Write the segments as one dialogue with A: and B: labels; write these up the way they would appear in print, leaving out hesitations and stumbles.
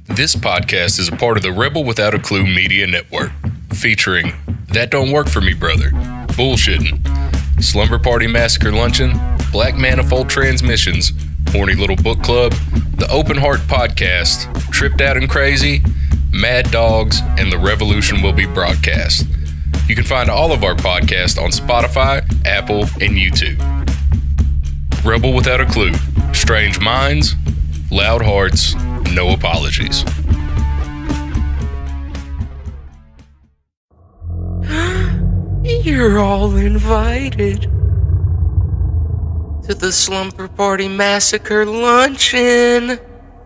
A: This podcast is a part of the Rebel Without a Clue media network, featuring That Don't Work For Me Brother, Bullshittin', Slumber Party Massacre Luncheon, Black Manifold Transmissions, Horny Little Book Club, The Open Heart Podcast, Tripped Out and Crazy, Mad Dogs, and The Revolution Will Be Broadcast. You can find all of our podcasts on Spotify, Apple, and YouTube. Rebel Without a Clue, Strange Minds, Loud Hearts, no apologies.
B: You're all invited to the Slumber Party Massacre Luncheon.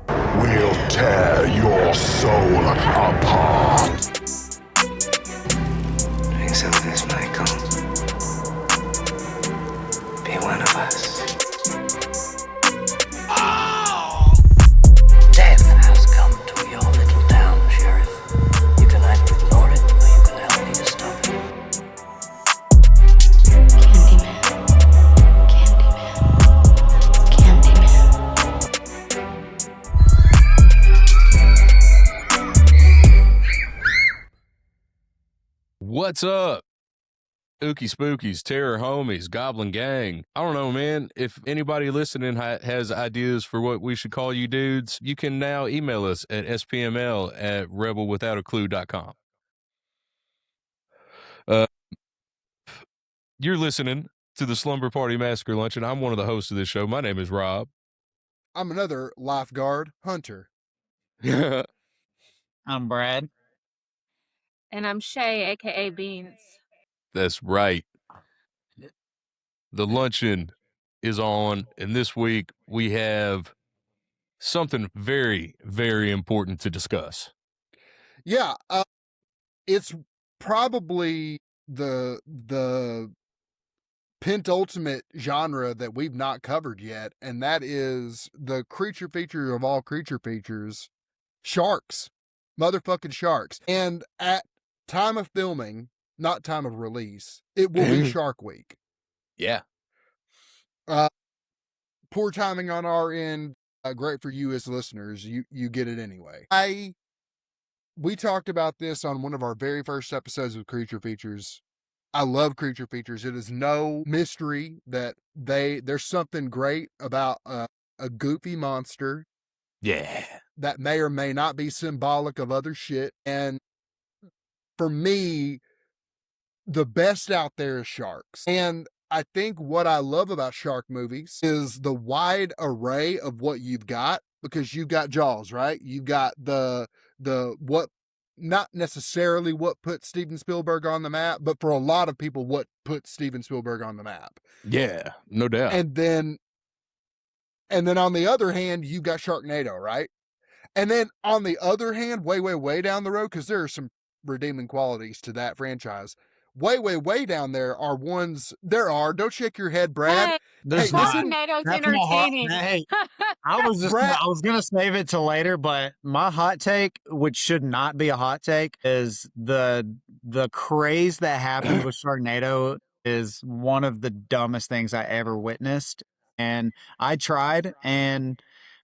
C: We'll tear your soul apart.
B: Drink some of this, Michael. Be one of us.
D: Death has come to your little town, Sheriff. You can either ignore it, or you can help me to stop it.
E: Candyman.
A: What's up? Ookie Spookies, Terror Homies, Goblin Gang. I don't know, man. If anybody listening has ideas for what we should call you dudes, you can now email us at spml@rebelwithoutaclue.com. You're listening to the Slumber Party Massacre Luncheon. I'm one of the hosts of this show. My name is Rob.
F: I'm another lifeguard, Hunter.
G: I'm Brad.
H: And I'm Shay, aka Beans.
A: That's right. The luncheon is on, and this week we have something very, very important to discuss.
F: Yeah, it's probably the penultimate genre that we've not covered yet, and that is the creature feature of all creature features, sharks. Motherfucking sharks. And at time of filming, not time of release, it will be Shark Week.
A: Yeah.
F: Poor timing on our end. Great for you as listeners. You get it anyway. We talked about this on one of our very first episodes of Creature Features. I love Creature Features. It is no mystery that there's something great about a goofy monster.
A: Yeah.
F: That may or may not be symbolic of other shit. And for me, the best out there is sharks. And I think what I love about shark movies is the wide array of what you've got, because you've got Jaws, right? You've got the what, not necessarily what put Steven Spielberg on the map, but for a lot of people, what put Steven Spielberg on the map.
A: Yeah, no doubt.
F: And then on the other hand, you've got Sharknado, right? And then on the other hand, way down the road, because there are some redeeming qualities to that franchise. Way down there are ones. Don't shake your head, Brad.
G: There's
H: Sharknado's entertaining.
G: Hey, I was gonna save it till later, but my hot take, which should not be a hot take, is the craze that happened with Sharknado is one of the dumbest things I ever witnessed. And I tried, and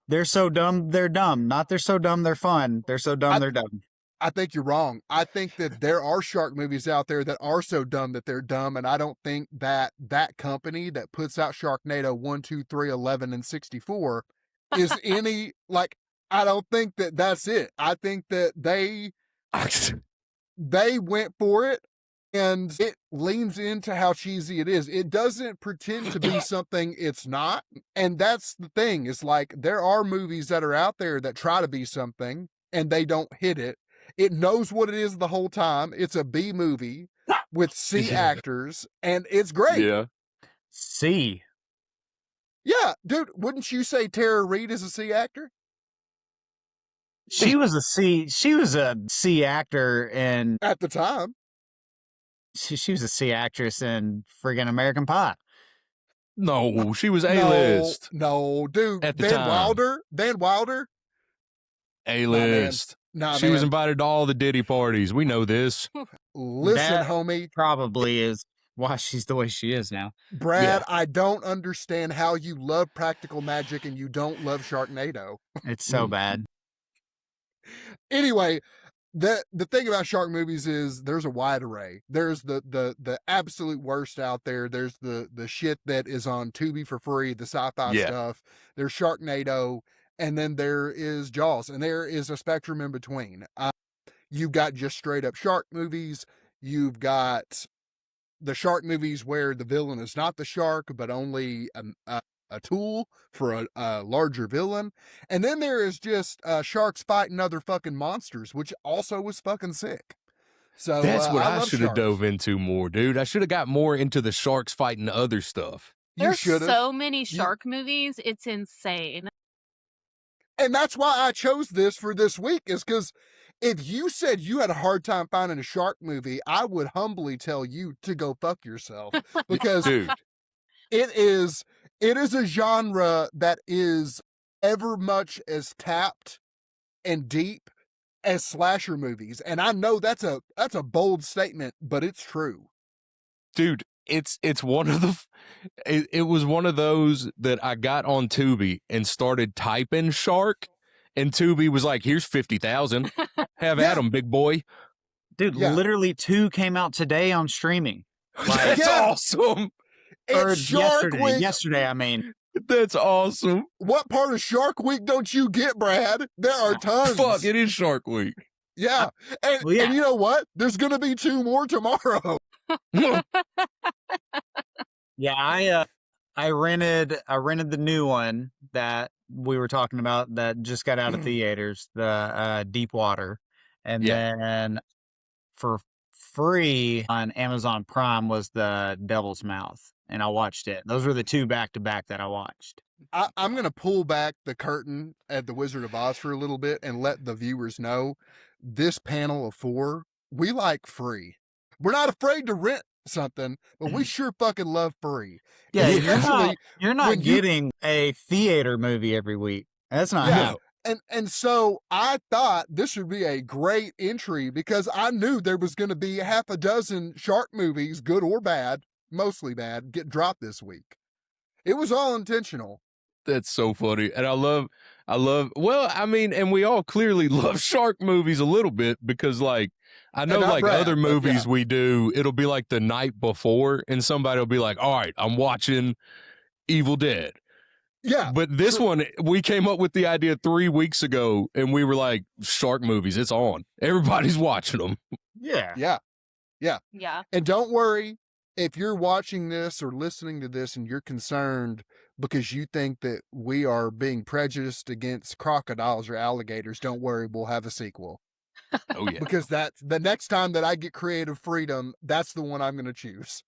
G: they're so dumb, they're dumb. Not they're so dumb, they're fun. They're so dumb, they're dumb.
F: I think you're wrong. I think that there are shark movies out there that are so dumb that they're dumb, and I don't think that company that puts out Sharknado 1, 2, 3, 11, and 64 is any, like, I don't think that that's it. I think that they went for it, and it leans into how cheesy it is. It doesn't pretend to be something it's not, and that's the thing. It's like there are movies that are out there that try to be something, and they don't hit it. It knows what it is the whole time. It's a B movie with C actors, and it's great.
A: Yeah.
G: C.
F: Yeah, dude, wouldn't you say Tara Reid is a C actor?
G: She was a C actor, and
F: At the time.
G: she was a C actress in friggin' American Pie.
A: No, she was A-list.
F: No, dude.
A: At the time.
F: Van Wilder.
A: A-list.
F: Nah,
A: She was invited to all the Diddy parties. We know this.
F: Listen,
G: That
F: homie.
G: Probably is why she's the way she is now.
F: Brad,
A: Yeah.
F: I don't understand how you love practical magic and you don't love Sharknado.
G: It's so bad.
F: Anyway, the thing about shark movies is there's a wide array. There's the absolute worst out there. There's the shit that is on Tubi for free, the sci-fi stuff. There's Sharknado, and then there is Jaws, and there is a spectrum in between. You've got just straight up shark movies. You've got the shark movies where the villain is not the shark, but only a tool for a larger villain. And then there is just sharks fighting other fucking monsters, which also was fucking sick. So
A: that's what I
F: love
A: should have
F: sharks.
A: dove into more, dude. I should have got more into the sharks fighting other stuff.
H: There's
F: should've.
H: so many shark movies. It's insane.
F: And that's why I chose this for this week, is because if you said you had a hard time finding a shark movie, I would humbly tell you to go fuck yourself, because
A: Dude,
F: it is a genre that is ever much as tapped and deep as slasher movies. And I know that's a bold statement, but it's true.
A: dude, it's one of the it was one of those that I got on Tubi and started typing shark, and Tubi was like, here's 50,000. Have at 'em, big boy.
G: Dude, literally 2 came out today on streaming.
A: That's awesome.
F: It's
G: Or
F: Shark Week.
G: yesterday, I mean.
A: That's awesome.
F: What part of Shark Week don't you get, Brad? There are tons.
A: Fuck, it is Shark Week.
F: Yeah. And you know what? There's going to be 2 more tomorrow.
G: Yeah, I rented the new one that we were talking about that just got out of theaters, the Deep Water. And then for free on Amazon Prime was the Devil's Mouth, and I watched it. Those were the 2 back-to-back that I watched.
F: I'm going to pull back the curtain at the Wizard of Oz for a little bit and let the viewers know this panel of 4, we like free. We're not afraid to rent something, but we sure fucking love free.
G: Yeah,
F: usually
G: you're not getting a theater movie every week. That's not how.
F: And so I thought this would be a great entry, because I knew there was going to be half a dozen shark movies, good or bad, mostly bad, get dropped this week. It was all intentional.
A: That's so funny. And I love, well, I mean, and we all clearly love shark movies a little bit, because like, I know like
F: Brad,
A: other movies we do, it'll be like the night before and somebody will be like, all right, I'm watching Evil Dead.
F: Yeah.
A: But this one, we came up with the idea 3 weeks ago, and we were like, shark movies, it's on. Everybody's watching them.
G: Yeah.
H: Yeah.
F: And don't worry, if you're watching this or listening to this and you're concerned because you think that we are being prejudiced against crocodiles or alligators, don't worry, we'll have a sequel.
A: Oh, yeah.
F: Because that's the next time that I get creative freedom, that's the one I'm going to choose.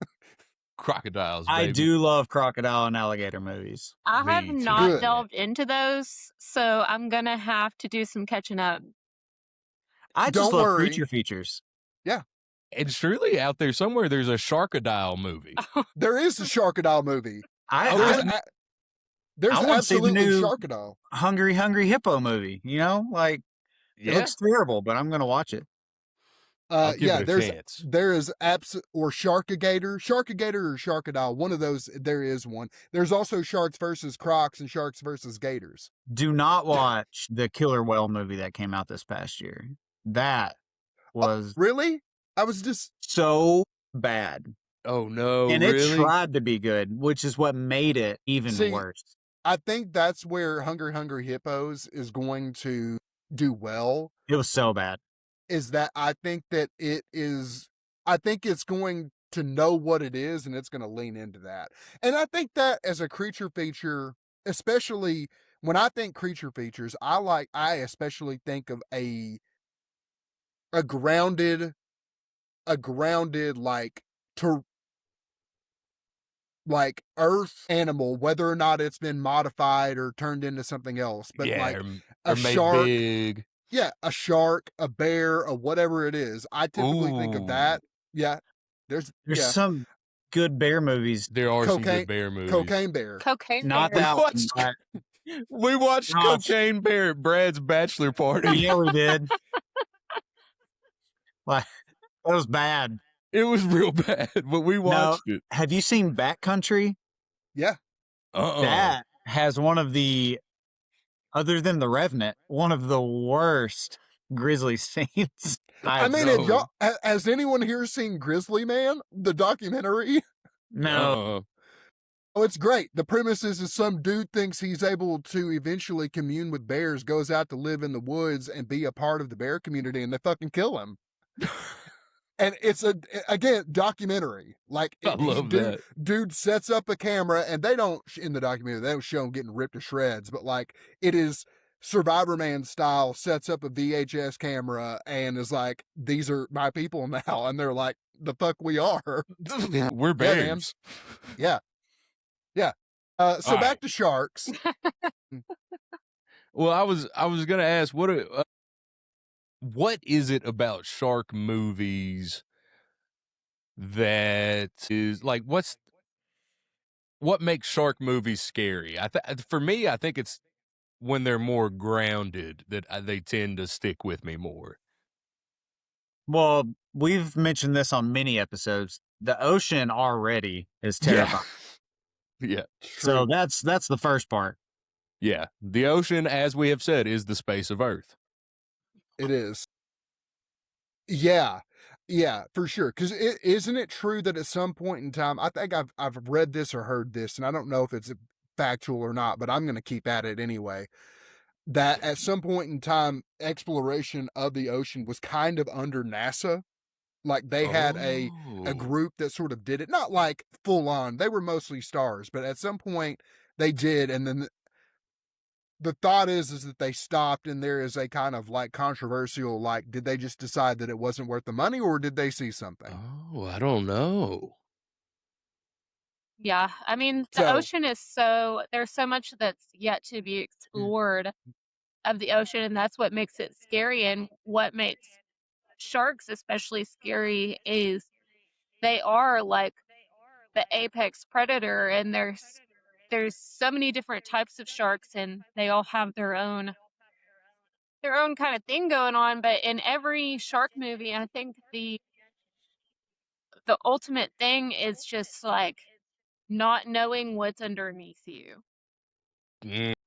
A: Crocodiles, baby.
G: I do love crocodile and alligator movies.
H: I have
A: Me too.
H: not
F: Good.
H: delved into those, so I'm going to have to do some catching up.
G: I just
F: Don't
G: love
F: worry.
G: creature features.
A: And surely out there somewhere, there's a Sharkadile movie.
F: There is a Sharkadile movie. There's
G: I wanna see the
F: absolutely
G: new-
F: Sharkadile.
G: Hungry Hippo movie, you know? Like, it looks terrible, but I'm going to watch it.
A: I'll give it a
F: there's
A: chance.
F: there is or Sharkagator or Sharkadile. One of those, there is one. There's also Sharks versus Crocs and Sharks versus Gators.
G: Do not watch the Killer Whale movie that came out this past year. That was
F: Really? I was just
G: so bad.
A: Oh, no,
G: And
A: really?
G: it tried to be good, which is what made it even
F: See,
G: worse.
F: I think that's where Hungry Hippos is going to do well.
G: It was so bad.
F: Is that I think it's going to know what it is, and it's going to lean into that. And I think that as a creature feature, especially when I think creature features, I especially think of a grounded like earth animal, whether or not it's been modified or turned into something else, but like
A: or
F: a
A: made
F: shark.
A: big.
F: Yeah, a shark, a bear, or whatever it is. I typically think of that. Yeah. There's
G: some good bear movies.
A: There are some
F: Cocaine-
A: good bear movies.
F: Cocaine Bear.
H: Cocaine
G: Not
H: Bear.
G: that one.
A: What?
G: but-
A: We watched
G: Gosh.
A: Cocaine Bear at Brad's bachelor party.
G: Yeah, we did. Like, that was bad.
A: It was real bad, but we watched it.
G: Have you seen Backcountry?
F: Yeah.
G: That has one of the, other than The Revenant, one of the worst grizzly scenes.
F: I mean, have y'all, has anyone here seen Grizzly Man, the documentary?
G: No.
F: Oh, it's great. The premise is some dude thinks he's able to eventually commune with bears, goes out to live in the woods and be a part of the bear community, and they fucking kill him. And it's again, documentary. Like,
A: I love that.
F: Dude sets up a camera, and they don't, in the documentary, they don't show him getting ripped to shreds, but like, it is Survivor Man style, sets up a VHS camera and is like, these are my people now. And they're like, the fuck we are.
A: We're bears.
F: Yeah. So back to sharks.
A: Well, I was gonna ask, what is it about shark movies that is like, what makes shark movies scary? For me, I think it's when they're more grounded that they tend to stick with me more.
G: Well, we've mentioned this on many episodes. The ocean already is terrifying.
A: Yeah.
G: So that's the first part.
A: Yeah. The ocean, as we have said, is the space of Earth.
F: It is. Yeah, for sure. Because isn't it true that at some point in time, I think I've read this or heard this, and I don't know if it's factual or not, but I'm going to keep at it anyway, that at some point in time, exploration of the ocean was kind of under NASA. Like, they had a group that sort of did it, not like full on. They were mostly stars, but at some point they did, and then the thought is that they stopped, and there is a kind of like controversial, like, did they just decide that it wasn't worth the money, or did they see something?
A: Oh, I don't know.
H: Yeah, I mean, the ocean is there's so much that's yet to be explored of the ocean, and that's what makes it scary. And what makes sharks especially scary is they are like the apex predator, and there's so many different types of sharks, and they all have their own kind of thing going on. But in every shark movie, I think the ultimate thing is just like not knowing what's underneath you.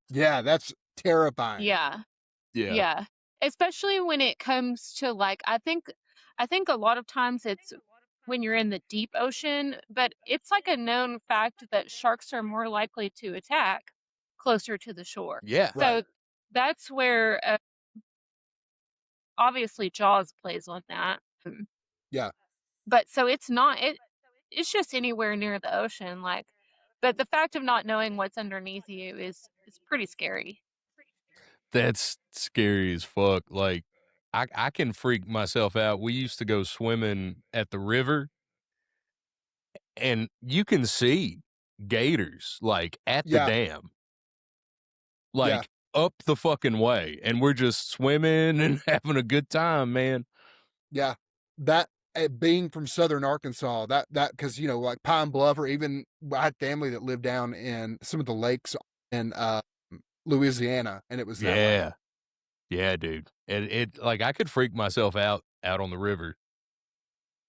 F: Yeah, that's terrifying.
H: Yeah. Especially when it comes to like, I think a lot of times it's when you're in the deep ocean, but it's like a known fact that sharks are more likely to attack closer to the shore.
A: Yeah.
H: So that's where obviously Jaws plays on that.
F: Yeah.
H: But so it's it's just anywhere near the ocean, like, but the fact of not knowing what's underneath you is pretty scary.
A: That's scary as fuck. Like, I can freak myself out. We used to go swimming at the river, and you can see gators like at the dam, like up the fucking way, and we're just swimming and having a good time, man.
F: Yeah, that being from southern Arkansas, that because like Pine Bluff, or even I had family that lived down in some of the lakes in Louisiana, and it was that way.
A: Yeah, dude. It like I could freak myself out on the river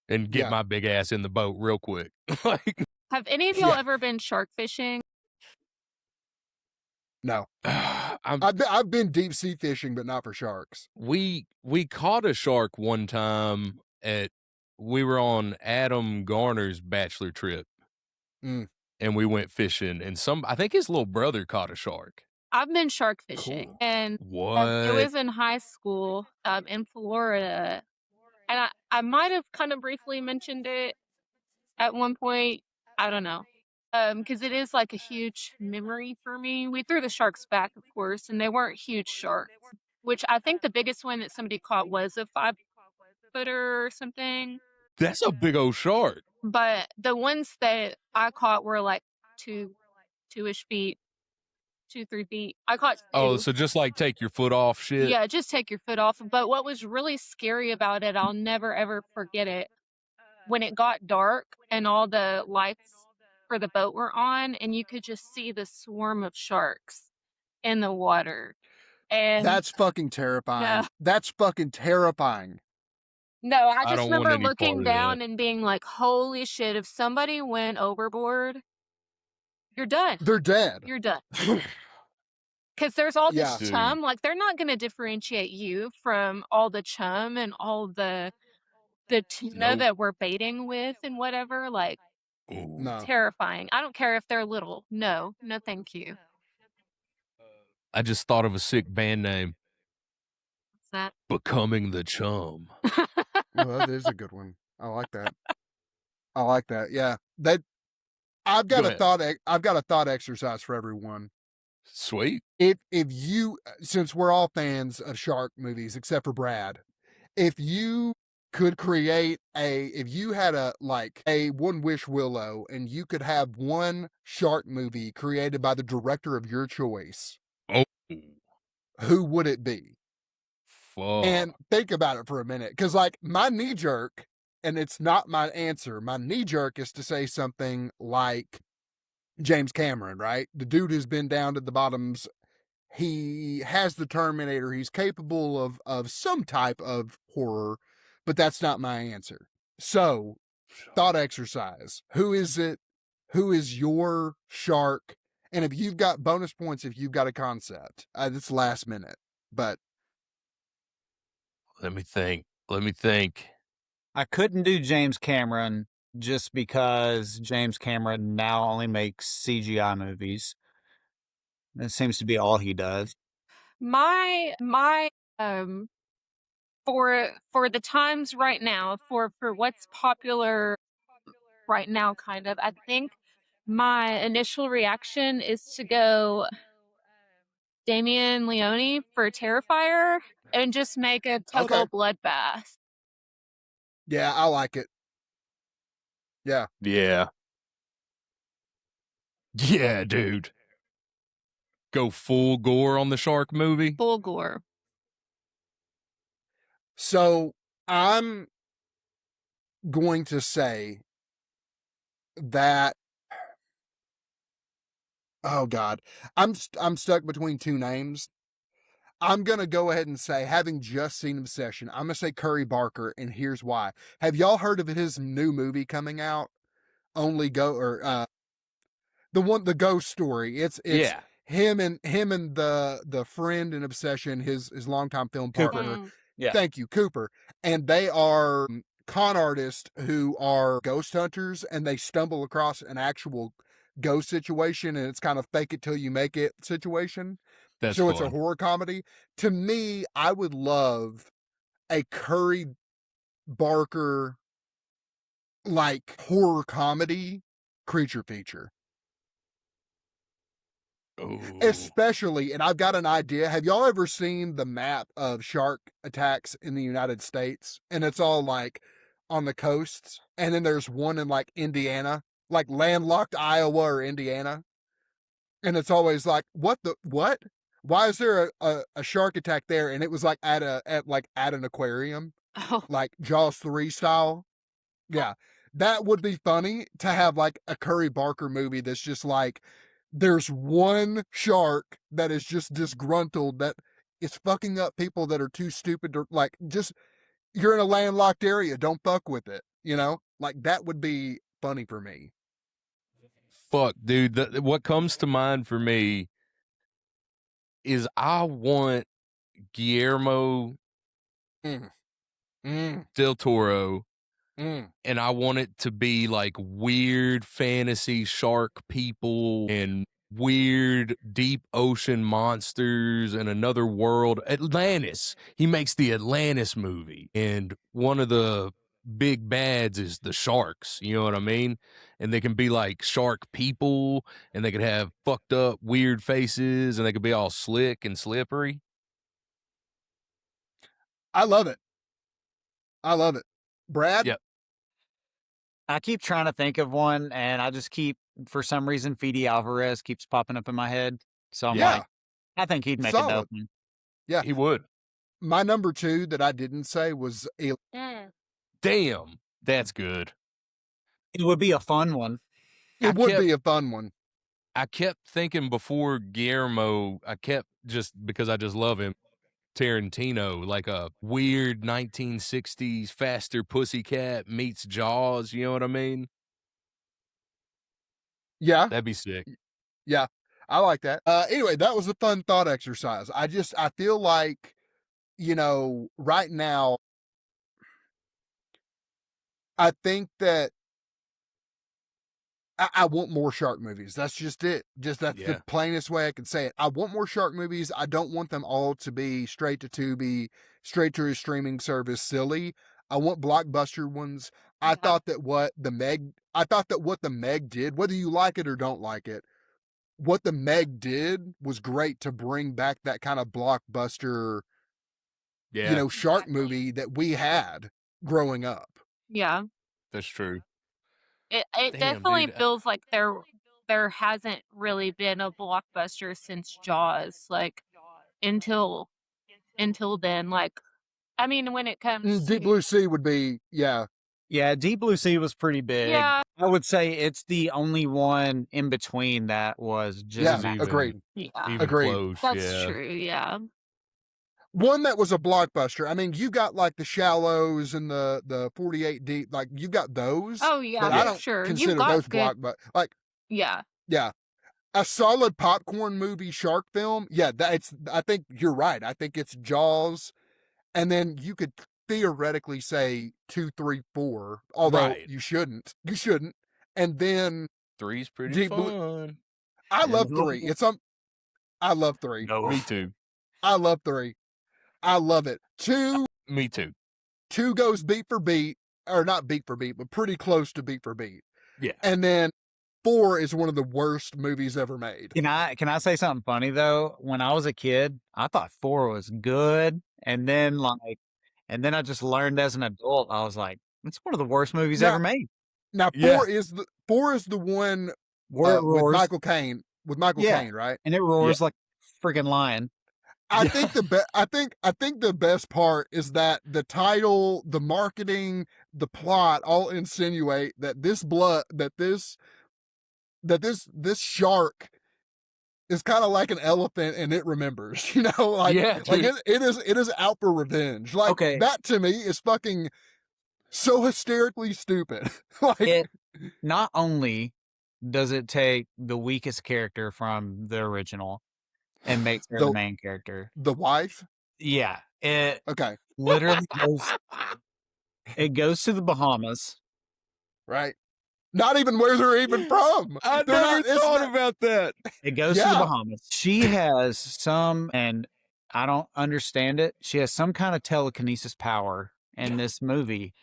A: and get my big ass in the boat real quick. Like,
H: have any of y'all ever been shark fishing?
F: No. I've been deep sea fishing, but not for sharks.
A: We caught a shark one time we were on Adam Garner's bachelor trip, and we went fishing, and I think his little brother caught a shark.
H: I've been shark fishing, and it was in high school in Florida, and I might have kind of briefly mentioned it at one point. I don't know, because it is like a huge memory for me. We threw the sharks back, of course, and they weren't huge sharks, which I think the biggest one that somebody caught was a 5-footer or something.
A: That's a big old shark.
H: But the ones that I caught were like 2-ish feet. 2-3 feet. I caught 2.
A: Oh, so just like take your foot off shit?
H: Yeah, just take your foot off. But what was really scary about it, I'll never ever forget it, when it got dark and all the lights for the boat were on, and you could just see the swarm of sharks in the water. And
F: that's fucking terrifying. No. That's fucking terrifying.
H: No, I just remember looking down and being like, holy shit, if somebody went overboard, you're done.
F: They're dead.
H: You're done. Because there's all
F: Yeah.
H: this chum, like they're not going to differentiate you from all the chum and all the tuna
A: Nope.
H: that we're baiting with and whatever. Like
A: Ooh.
F: No.
H: terrifying. I don't care if they're little. No, no, thank you.
A: I just thought of a sick band name.
H: What's that?
A: Becoming the Chum.
F: Well, that is a good one. I like that. I like that. Yeah. That I've got
A: Go
F: a
A: ahead.
F: thought. I've got a thought exercise for everyone.
A: Sweet.
F: If you, since we're all fans of shark movies except for Brad, if you could create if you had a one wish Willow and you could have one shark movie created by the director of your choice,
A: Oh,
F: who would it be?
A: fuck.
F: And think about it for a minute, because like my knee jerk, and it's not my answer. My knee jerk is to say something like James Cameron, right? The dude who's been down to the bottoms. He has the Terminator. He's capable of some type of horror, but that's not my answer. So, thought exercise. Who is it? Who is your shark? And if you've got bonus points, if you've got a concept, it's last minute, but
A: Let me think. Let me think.
G: I couldn't do James Cameron just because James Cameron now only makes CGI movies. That seems to be all he does.
H: My for the times right now, for what's popular right now, kind of, I think my initial reaction is to go Damien Leone for Terrifier and just make a total
F: okay.
H: bloodbath.
F: Yeah, I like it. Yeah.
A: Yeah. Yeah, dude. Go full gore on the shark movie.
H: Full gore.
F: So I'm going to say that, oh God, I'm stuck between two names. I'm going to go ahead and say, having just seen Obsession, I'm going to say Curry Barker, and here's why. Have y'all heard of his new movie coming out? Only Go, or the ghost story. It's
A: Yeah.
F: him and the friend in Obsession, his longtime film
G: Cooper.
F: partner.
H: Mm.
G: Yeah.
F: Thank you, Cooper. And they are con artists who are ghost hunters, and they stumble across an actual ghost situation, and it's kind of fake it till you make it situation.
A: That's
F: So
A: fun.
F: it's a horror comedy. To me, I would love a Curry Barker like horror comedy creature feature.
A: Ooh.
F: Especially, and I've got an idea. Have y'all ever seen the map of shark attacks in the United States? And it's all like on the coasts. And then there's one in like Indiana, like landlocked Iowa or Indiana. And it's always like, what? Why is there a shark attack there? And it was like at an aquarium,
H: Oh,
F: like Jaws 3 style. Yeah. That would be funny to have like a Curry Barker movie that's just like there's one shark that is just disgruntled that is fucking up people that are too stupid to like just you're in a landlocked area, don't fuck with it, you know? Like that would be funny for me.
A: Fuck, dude. What comes to mind for me is I want Guillermo
F: Mm. Mm.
A: del Toro,
F: Mm.
A: and I want it to be like weird fantasy shark people and weird deep ocean monsters and another world. Atlantis. He makes the Atlantis movie, and one of the big bads is the sharks. You know what I mean? And they can be like shark people, and they could have fucked up weird faces, and they could be all slick and slippery.
F: I love it. I love it. Brad?
A: Yep.
G: I keep trying to think of one, and I just keep, for some reason, Fede Alvarez keeps popping up in my head. So I'm
F: Yeah.
G: like, I think he'd make a
F: Solid.
G: dope one.
F: Yeah.
A: He would.
F: My number 2 that I didn't say was
H: mm.
A: Damn. That's good.
G: It would be a fun one.
F: it would be a fun one.
A: I kept thinking before Guillermo, just because I just love him, Tarantino, like a weird 1960s Faster Pussycat meets Jaws, you know what I mean?
F: Yeah.
A: That'd be sick.
F: Yeah. I like that. Anyway, that was a fun thought exercise. I feel like, right now, I think that I want more shark movies. That's just it. That's
A: Yeah.
F: the plainest way I can say it. I want more shark movies. I don't want them all to be straight to Tubi, straight to a streaming service, silly. I want blockbuster ones. I thought that what the Meg did, whether you like it or don't like it, what the Meg did was great to bring back that kind of blockbuster,
A: Yeah,
F: shark movie that we had growing up.
H: Yeah.
A: that's true.
H: It
A: Damn,
H: definitely
A: dude.
H: feels like there hasn't really been a blockbuster since Jaws, like until then. Like, I mean, when it comes
F: Deep
H: to
F: Blue Sea would be, yeah.
G: Yeah, Deep Blue Sea was pretty big.
H: yeah,
G: I would say it's the only one in between that was just
F: Yeah,
A: even-
F: agreed.
H: yeah,
A: Even
F: Agreed.
A: close.
H: that's
A: Yeah.
H: true. Yeah,
F: One that was a blockbuster. I mean, you got like the Shallows and the 48 Deep, like you got those.
H: oh yeah,
F: but
H: for
F: I don't
H: sure. You've
F: consider
H: got
F: those
H: good,
F: blockbuster. Like,
H: yeah,
F: yeah, a solid popcorn movie shark film. Yeah, I think you're right. I think it's Jaws, and then you could theoretically say 2, 3, 4, although
A: Right.
F: you shouldn't. You shouldn't. And then
A: 3's pretty
F: Deep
A: fun.
F: Blue- I love 3. I love 3.
A: No, me too.
F: I love 3. I love it. 2
A: Me too.
F: 2 goes beat for beat, or not beat for beat, but pretty close to beat for beat.
A: Yeah.
F: And then 4 is one of the worst movies ever made.
G: Can I say something funny though? When I was a kid, I thought 4 was good, and then I just learned as an adult. I was like, it's one of the worst movies ever made.
F: Now 4 is the one
G: Where it
F: with
G: roars,
F: Michael Caine, right?
G: and it roars like a freaking lion.
F: I think I think the best part is that the title, the marketing, the plot all insinuate that this shark is kind of like an elephant and it remembers, like
A: Yeah,
F: like
A: dude.
F: it is out for revenge. Like
G: Okay.
F: that to me is fucking so hysterically stupid. Like
G: It not only does it take the weakest character from the original and makes her the
F: The-
G: main character.
F: the wife.
G: Yeah, it
F: Okay,
G: literally goes to the Bahamas.
F: right. Not even where they're even from.
A: I
F: They're
A: never
F: not- it's
A: thought
F: not-
A: about that.
G: It goes to the
F: Yeah.
G: Bahamas. She has some, and I don't understand it. She has some kind of telekinesis power in this movie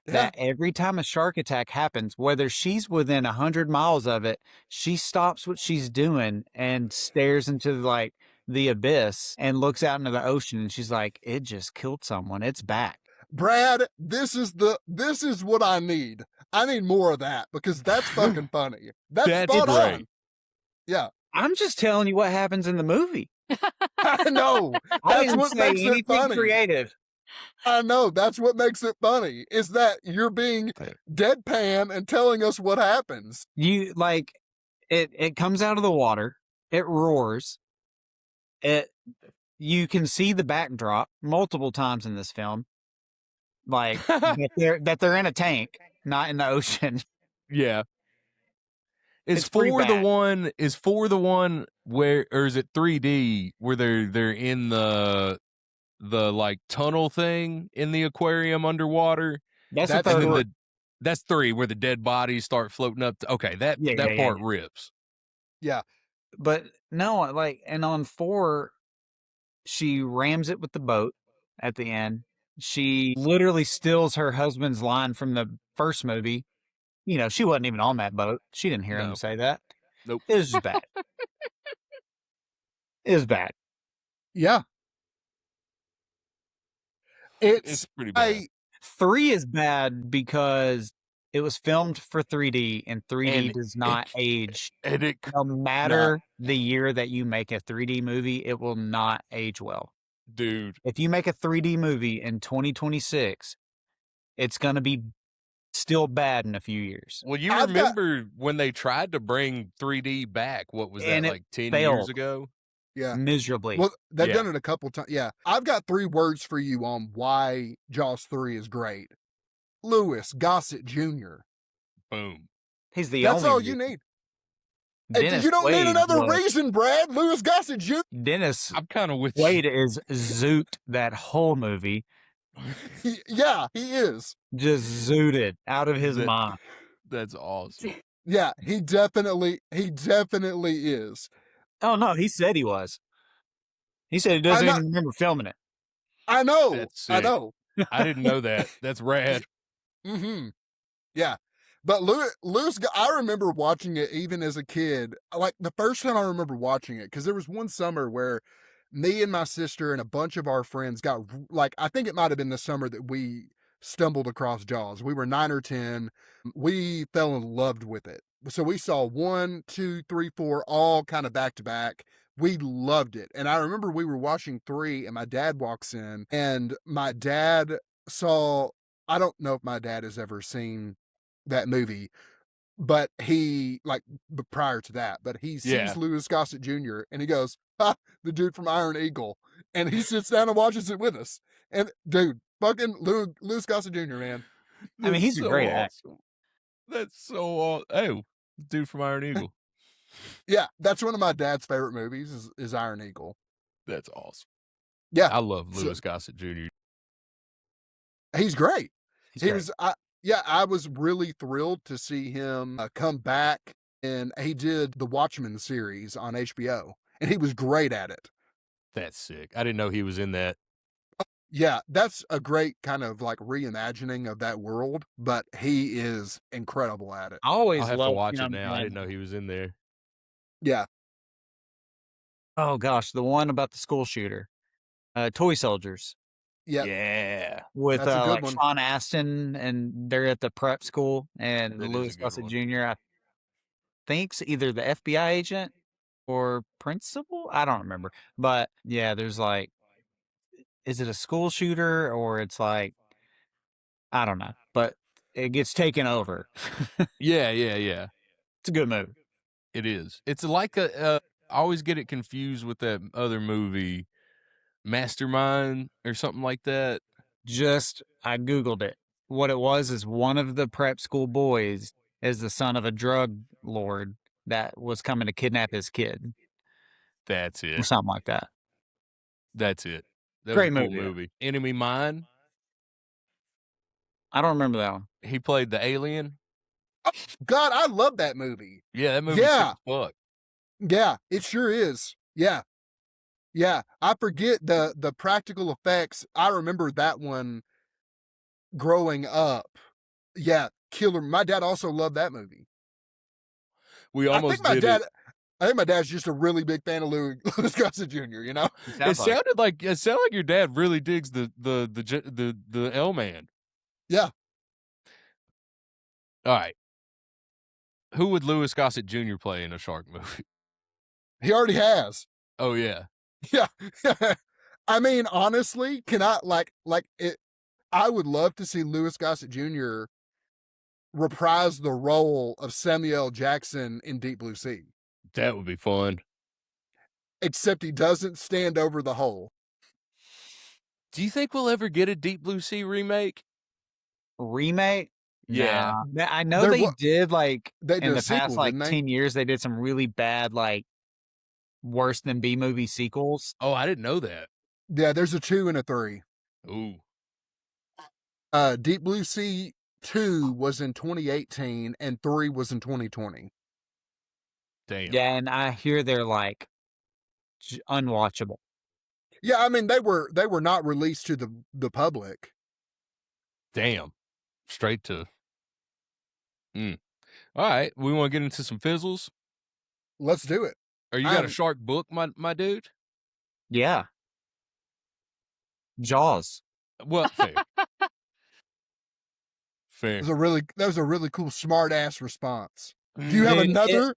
G: that every time a shark attack happens, whether she's within 100 miles of it, she stops what she's doing and stares into like the abyss and looks out into the ocean, and she's like, it just killed someone. It's back.
F: Brad, this is what I need. I need more of that because that's fucking funny. That's spot
A: great.
F: on. Yeah,
G: I'm just telling you what happens in the movie.
F: I know.
G: I
F: That's
G: didn't
F: what
G: say
F: makes it
G: anything
F: funny.
G: creative.
F: I know. That's what makes it funny. Is that you're being deadpan and telling us what happens.
G: You like it comes out of the water, it roars. You can see the backdrop multiple times in this film. Like that they're in a tank, not in the ocean.
A: Yeah.
G: It's pretty
A: Is 4 the one where, or is it 3D where they're in the like tunnel thing in the aquarium underwater?
G: That's
F: That's
G: the
A: And
G: third
A: then
G: one.
A: that's 3 where the dead bodies start floating up. Okay, that
G: Yeah,
A: part rips.
G: But no, like, and on 4, she rams it with the boat at the end. She literally steals her husband's line from the first movie. She wasn't even on that boat. She didn't hear
A: No.
G: him say that.
A: Nope.
G: It was just bad. It was bad.
F: Yeah.
A: It's pretty bad.
G: 3 is bad because it was filmed for 3D, and 3D
A: And
G: does not age.
A: And it
G: No matter the year that you make a 3D movie, it will not age well.
A: dude.
G: If you make a 3D movie in 2026, it's going to be still bad in a few years.
A: Well, you
F: I've got-
A: remember when they tried to bring 3D back, what was that,
G: And it
A: like 10 years
G: failed.
A: ago?
F: Yeah.
G: Miserably.
F: Well, they've
A: Yeah.
F: done it a couple times. Yeah. I've got 3 words for you on why Jaws 3 is great. Louis Gossett Jr.
A: Boom.
G: He's the
F: That's
G: only
F: all you
G: reason.
F: need.
G: Dennis
F: You don't need
G: Quaid
F: another
G: was-
F: reason, Brad. Louis Gossett Jr.
G: Dennis
A: I'm kind of with you.
G: Quaid is zoot that whole movie.
F: Yeah, he is.
G: Just zooted out of his
A: That-
G: mind.
A: That's awesome.
F: Yeah, he definitely is.
G: Oh no, he said he was. He said he doesn't
F: I'm
G: even remember filming it.
F: I know.
A: That's
F: I
A: sick.
F: know.
A: I didn't know that. That's rad.
F: Mm-hmm. Yeah. But Louis, I remember watching it even as a kid. Like the first time I remember watching it, because there was one summer where me and my sister and a bunch of our friends got, like, I think it might have been the summer that we stumbled across Jaws. We were 9 or 10. We fell in love with it. So we saw 1, 2, 3, 4, all kind of back to back. We loved it. And I remember we were watching 3 and my dad walks in and my dad saw, I don't know if my dad has ever seen that movie, but he, like, prior to that, but he sees
A: Yeah.
F: Louis Gossett Jr. and he goes, "Ha, the dude from Iron Eagle," and he sits down and watches it with us. And dude, fucking Louis Gossett Jr., man.
G: I mean, he's a great actor.
A: awesome. That's so awesome. Oh, dude from Iron Eagle.
F: Yeah, that's one of my dad's favorite movies is Iron Eagle.
A: That's awesome.
F: Yeah,
A: I love
F: So-
A: Louis Gossett Jr.
F: he's great.
G: He's
F: He
G: great.
F: was, I was really thrilled to see him come back, and he did the Watchmen series on HBO, and he was great at it.
A: That's sick. I didn't know he was in that.
F: Yeah, that's a great kind of like reimagining of that world, but he is incredible at it.
G: I always
A: I'll have to
G: loved,
A: watch
G: you know,
A: it now. I
G: man,
A: didn't know he was in there.
F: Yeah,
G: Oh gosh, the one about the school shooter, Toy Soldiers,
F: yeah,
A: Yeah.
G: with
F: That's a good
G: like
F: one.
G: Sean Astin, and they're at the prep school, and
A: That is a
G: Louis
A: good
G: Gossett
A: one.
G: Jr. I think's either the FBI agent or principal. I don't remember, but yeah, there's like, is it a school shooter or it's like, I don't know, but it gets taken over.
A: Yeah. Yeah.
G: It's a good movie.
A: It is. It's like I always get it confused with that other movie, Mastermind or something like that.
G: I Googled it. What it was is one of the prep school boys is the son of a drug lord that was coming to kidnap his kid
A: That's
G: or
A: it.
G: something like that.
A: That's it. That
G: Great
A: was a cool
G: movie.
A: movie. Enemy Mine.
G: I don't remember that one.
A: He played the alien.
F: God, I love that movie.
A: Yeah, that movie.
F: Yeah.
A: Sick as fuck.
F: Yeah, it sure is. Yeah, yeah. I forget the practical effects. I remember that one growing up. Yeah, killer. My dad also loved that movie.
A: We
F: I
A: almost
F: think my
A: did
F: dad.
A: it.
F: I think my dad's just a really big fan of Louis Gossett Jr. You know.
A: It sounded like your dad really digs the L Man.
F: Yeah.
A: All right. Who would Louis Gossett Jr. play in a shark movie?
F: He already has.
A: Oh yeah.
F: Yeah. I mean, honestly, can I like it? I would love to see Louis Gossett Jr. reprise the role of Samuel L. Jackson in Deep Blue Sea,
A: That would be fun.
F: except he doesn't stand over the hole.
A: Do you think we'll ever get a Deep Blue Sea remake?
G: Remake?
A: Yeah.
G: Nah. I know
F: There
G: they
F: wa-
G: did like
F: They did
G: in
F: a
G: the
F: sequel,
G: past like
F: didn't they?
G: 10 years, they did some really bad, like worse than B movie sequels.
A: Oh, I didn't know that.
F: Yeah, there's a 2 and a 3.
A: Ooh.
F: Deep Blue Sea 2 was in 2018 and 3 was in 2020.
A: Damn.
G: Yeah, and I hear they're like unwatchable.
F: Yeah, I mean they were not released to the public.
A: Damn. Straight to. All right. We want to get into some fizzles.
F: Let's do it.
A: Or you got a
F: I'm-
A: shark book, my dude?
G: Yeah. Jaws.
A: Well, fair. Fair.
F: That was a really cool smart ass response. Do you have
G: Dude,
F: another?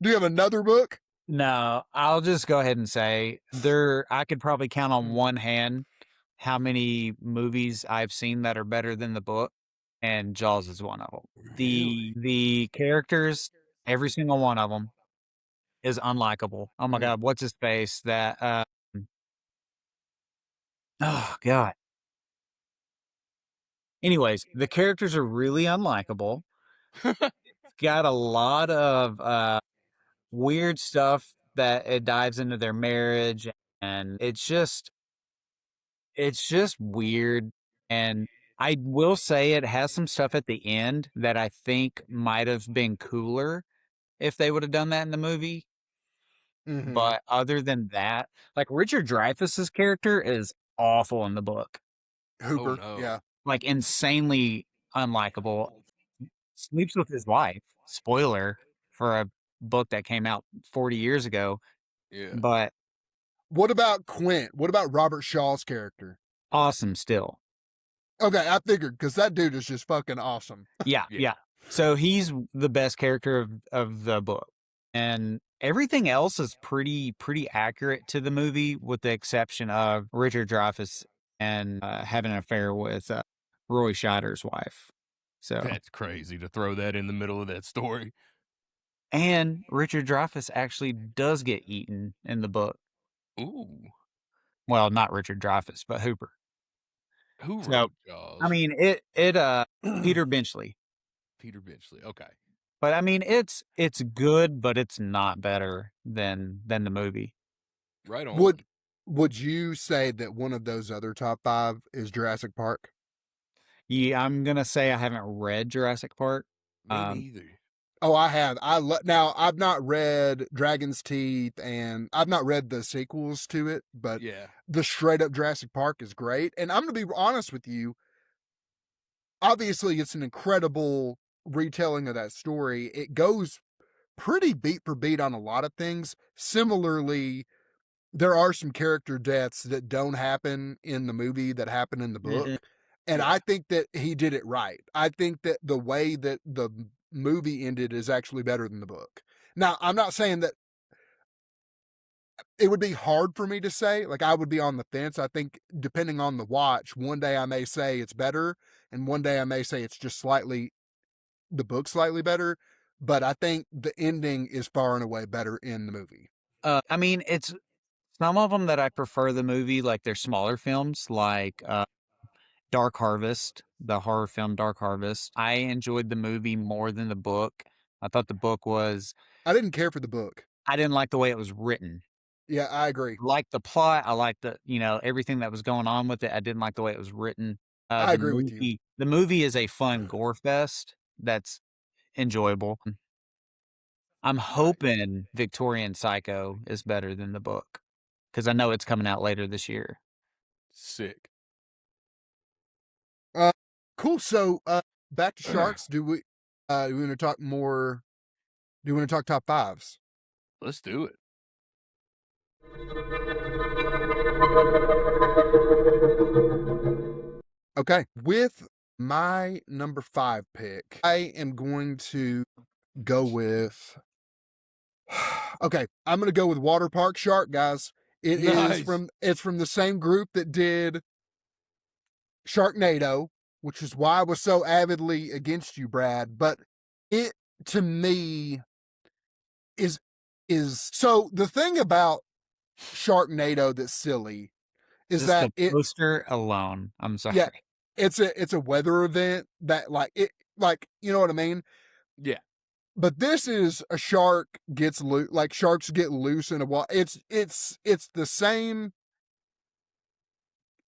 F: Do you have another book?
G: No, I'll just go ahead and say I could probably count on one hand how many movies I've seen that are better than the book, and Jaws is one of them. The characters, every single one of them, is unlikable. Oh my God, what's his face? That oh God. Anyways, the characters are really unlikable. Got a lot of weird stuff that it dives into their marriage, and it's just weird. And I will say it has some stuff at the end that I think might have been cooler if they would have done that in the movie.
F: Mm-hmm.
G: But other than that, like Richard Dreyfuss's character is awful in the book.
F: Hooper,
A: no.
F: yeah.
G: Like insanely unlikable. Sleeps with his wife. Spoiler for a book that came out 40 years ago.
A: Yeah.
G: But
F: What about Quint? What about Robert Shaw's character?
G: awesome still.
F: Okay, I figured because that dude is just fucking awesome.
G: Yeah, yeah. So he's the best character of the book. And everything else is pretty accurate to the movie, with the exception of Richard Dreyfuss and having an affair with Roy Scheider's wife. So
A: That's crazy to throw that in the middle of that story.
G: and Richard Dreyfuss actually does get eaten in the book.
A: Ooh.
G: Well, not Richard Dreyfuss, but Hooper.
A: Who
G: So,
A: wrote Jaws?
G: I mean, Peter Benchley.
A: Peter Benchley. Okay.
G: But I mean, it's good, but it's not better than the movie.
A: Right on.
F: Would you say that one of those other top 5 is Jurassic Park?
G: Yeah, I'm gonna say I haven't read Jurassic Park.
A: Me neither.
F: Oh, I have. Now I've not read Dragon's Teeth, and I've not read the sequels to it, but
A: Yeah.
F: the straight up Jurassic Park is great. And I'm gonna be honest with you. Obviously, it's an incredible retelling of that story. It goes pretty beat for beat on a lot of things. Similarly, there are some character deaths that don't happen in the movie that happen in the book.
G: Mhm.
F: And
A: Yeah.
F: I think that he did it right. I think that the way that the movie ended is actually better than the book. Now, I'm not saying that it would be hard for me to say, like I would be on the fence. I think depending on the watch, one day I may say it's better, and one day I may say it's just the book slightly better. But I think the ending is far and away better in the movie.
G: I mean, it's some of them that I prefer the movie, like they're smaller films, like Dark Harvest, the horror film Dark Harvest. I enjoyed the movie more than the book. I thought the book was.
F: I didn't care for the book.
G: I didn't like the way it was written.
F: Yeah, I agree.
G: I liked the plot. I liked everything that was going on with it. I didn't like the way it was written.
F: I agree with you.
G: The movie is a fun gore fest that's enjoyable. I'm hoping Victorian Psycho is better than the book, because I know it's coming out later this year.
A: Sick.
F: Cool. So, back to sharks. Do we want to talk more? Do you want to talk top 5s?
A: Let's do it.
F: Okay. With my number 5 pick, I am going to go with. Okay, I'm going to go with Water Park Shark, guys.
A: Nice.
F: It's from the same group that did Sharknado, which is why I was so avidly against you, Brad. But it, to me, is so the thing about Sharknado that's silly is
G: Just
F: that
G: the poster alone. I'm sorry.
F: yeah, it's a weather event that like you know what I mean.
A: Yeah.
F: But this is a shark gets loose, like sharks get loose in a water. It's the same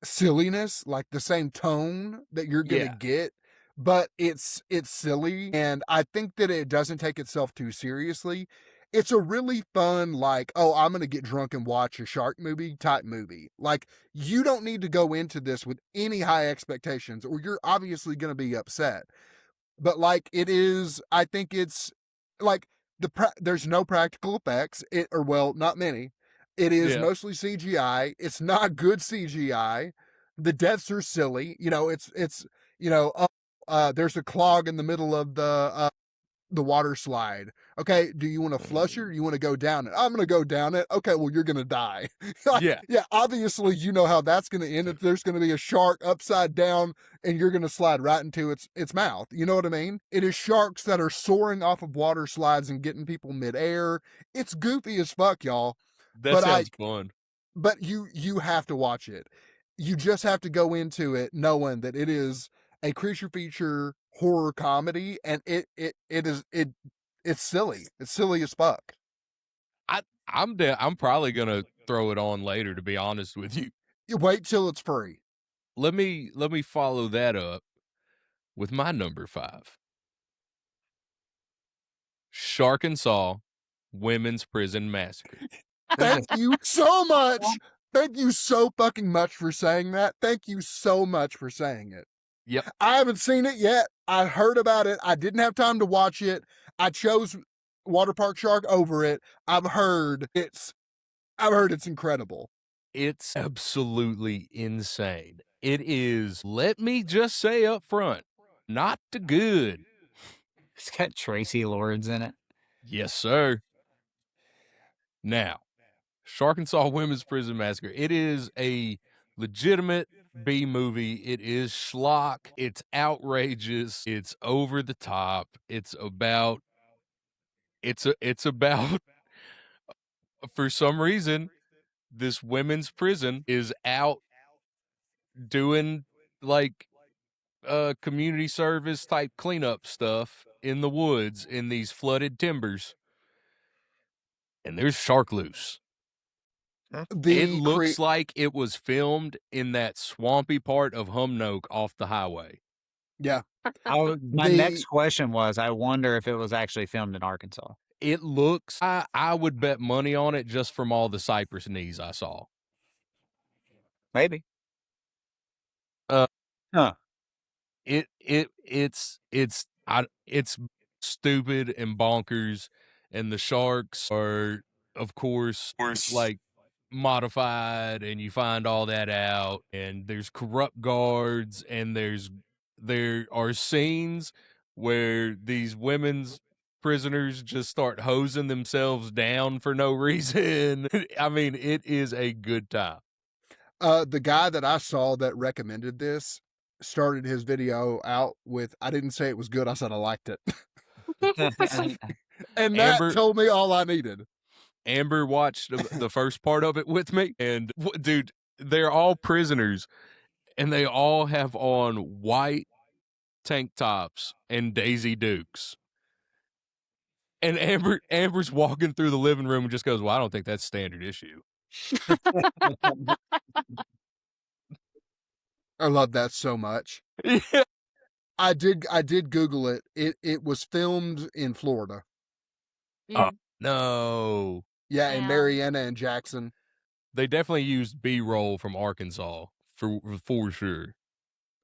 F: silliness, like the same tone that you're gonna
A: Yeah.
F: get, but it's silly, and I think that it doesn't take itself too seriously. It's a really fun, like, oh, I'm gonna get drunk and watch a shark movie type movie. Like, you don't need to go into this with any high expectations, or you're obviously gonna be upset. But like it is, I think it's like there's no practical effects. Not many. It is
A: Yeah.
F: mostly CGI. It's not good CGI. The deaths are silly. It's there's a clog in the middle of the water slide. Okay, do you want to flush it or you want to go down it? I'm going to go down it. Okay, well, you're going to die.
A: Yeah.
F: Yeah, obviously, you know how that's going to end. If there's going to be a shark upside down and you're going to slide right into its mouth. You know what I mean? It is sharks that are soaring off of water slides and getting people midair. It's goofy as fuck, y'all.
A: That
F: But
A: sounds fun.
F: But you have to watch it. You just have to go into it knowing that it is a creature feature horror comedy, and it's silly. It's silly as fuck.
A: I'm probably gonna throw it on later, to be honest with you.
F: You wait till it's free.
A: Let me follow that up with my number 5. Shark and Saw Women's Prison Massacre.
F: Thank you so much. Thank you so fucking much for saying that. Thank you so much for saying it.
A: Yep.
F: I haven't seen it yet. I heard about it. I didn't have time to watch it. I chose Water Park Shark over it. I've heard it's incredible.
A: It's absolutely insane. It is, let me just say up front, not the good.
G: It's got Tracy Lords in it.
A: Yes, sir. Now, Shark and Saw Women's Prison Massacre. It is a legitimate B movie. It is schlock. It's outrageous. It's over the top. It's about for some reason this women's prison is out doing like community service type cleanup stuff in the woods in these flooded timbers. And there's shark loose. It looks like it was filmed in that swampy part of Humnoke off the highway.
F: Yeah.
G: My next question was, I wonder if it was actually filmed in Arkansas.
A: It looks, I would bet money on it just from all the cypress knees I saw.
G: Maybe.
A: It's stupid and bonkers, and the sharks are, of course, like modified, and you find all that out, and there's corrupt guards, and there are scenes where these women's prisoners just start hosing themselves down for no reason. I mean, it is a good time.
F: The guy that I saw that recommended this started his video out with, I didn't say it was good, I said I liked it. And that told me all I needed.
A: Amber watched the first part of it with me, and dude, they're all prisoners, and they all have on white tank tops and Daisy Dukes. And Amber's walking through the living room and just goes, "Well, I don't think that's standard issue."
F: I love that so much.
A: Yeah.
F: I did Google it. It was filmed in Florida.
A: Oh, no.
F: Yeah, in Marietta and Jackson.
A: They definitely used B-roll from Arkansas for sure.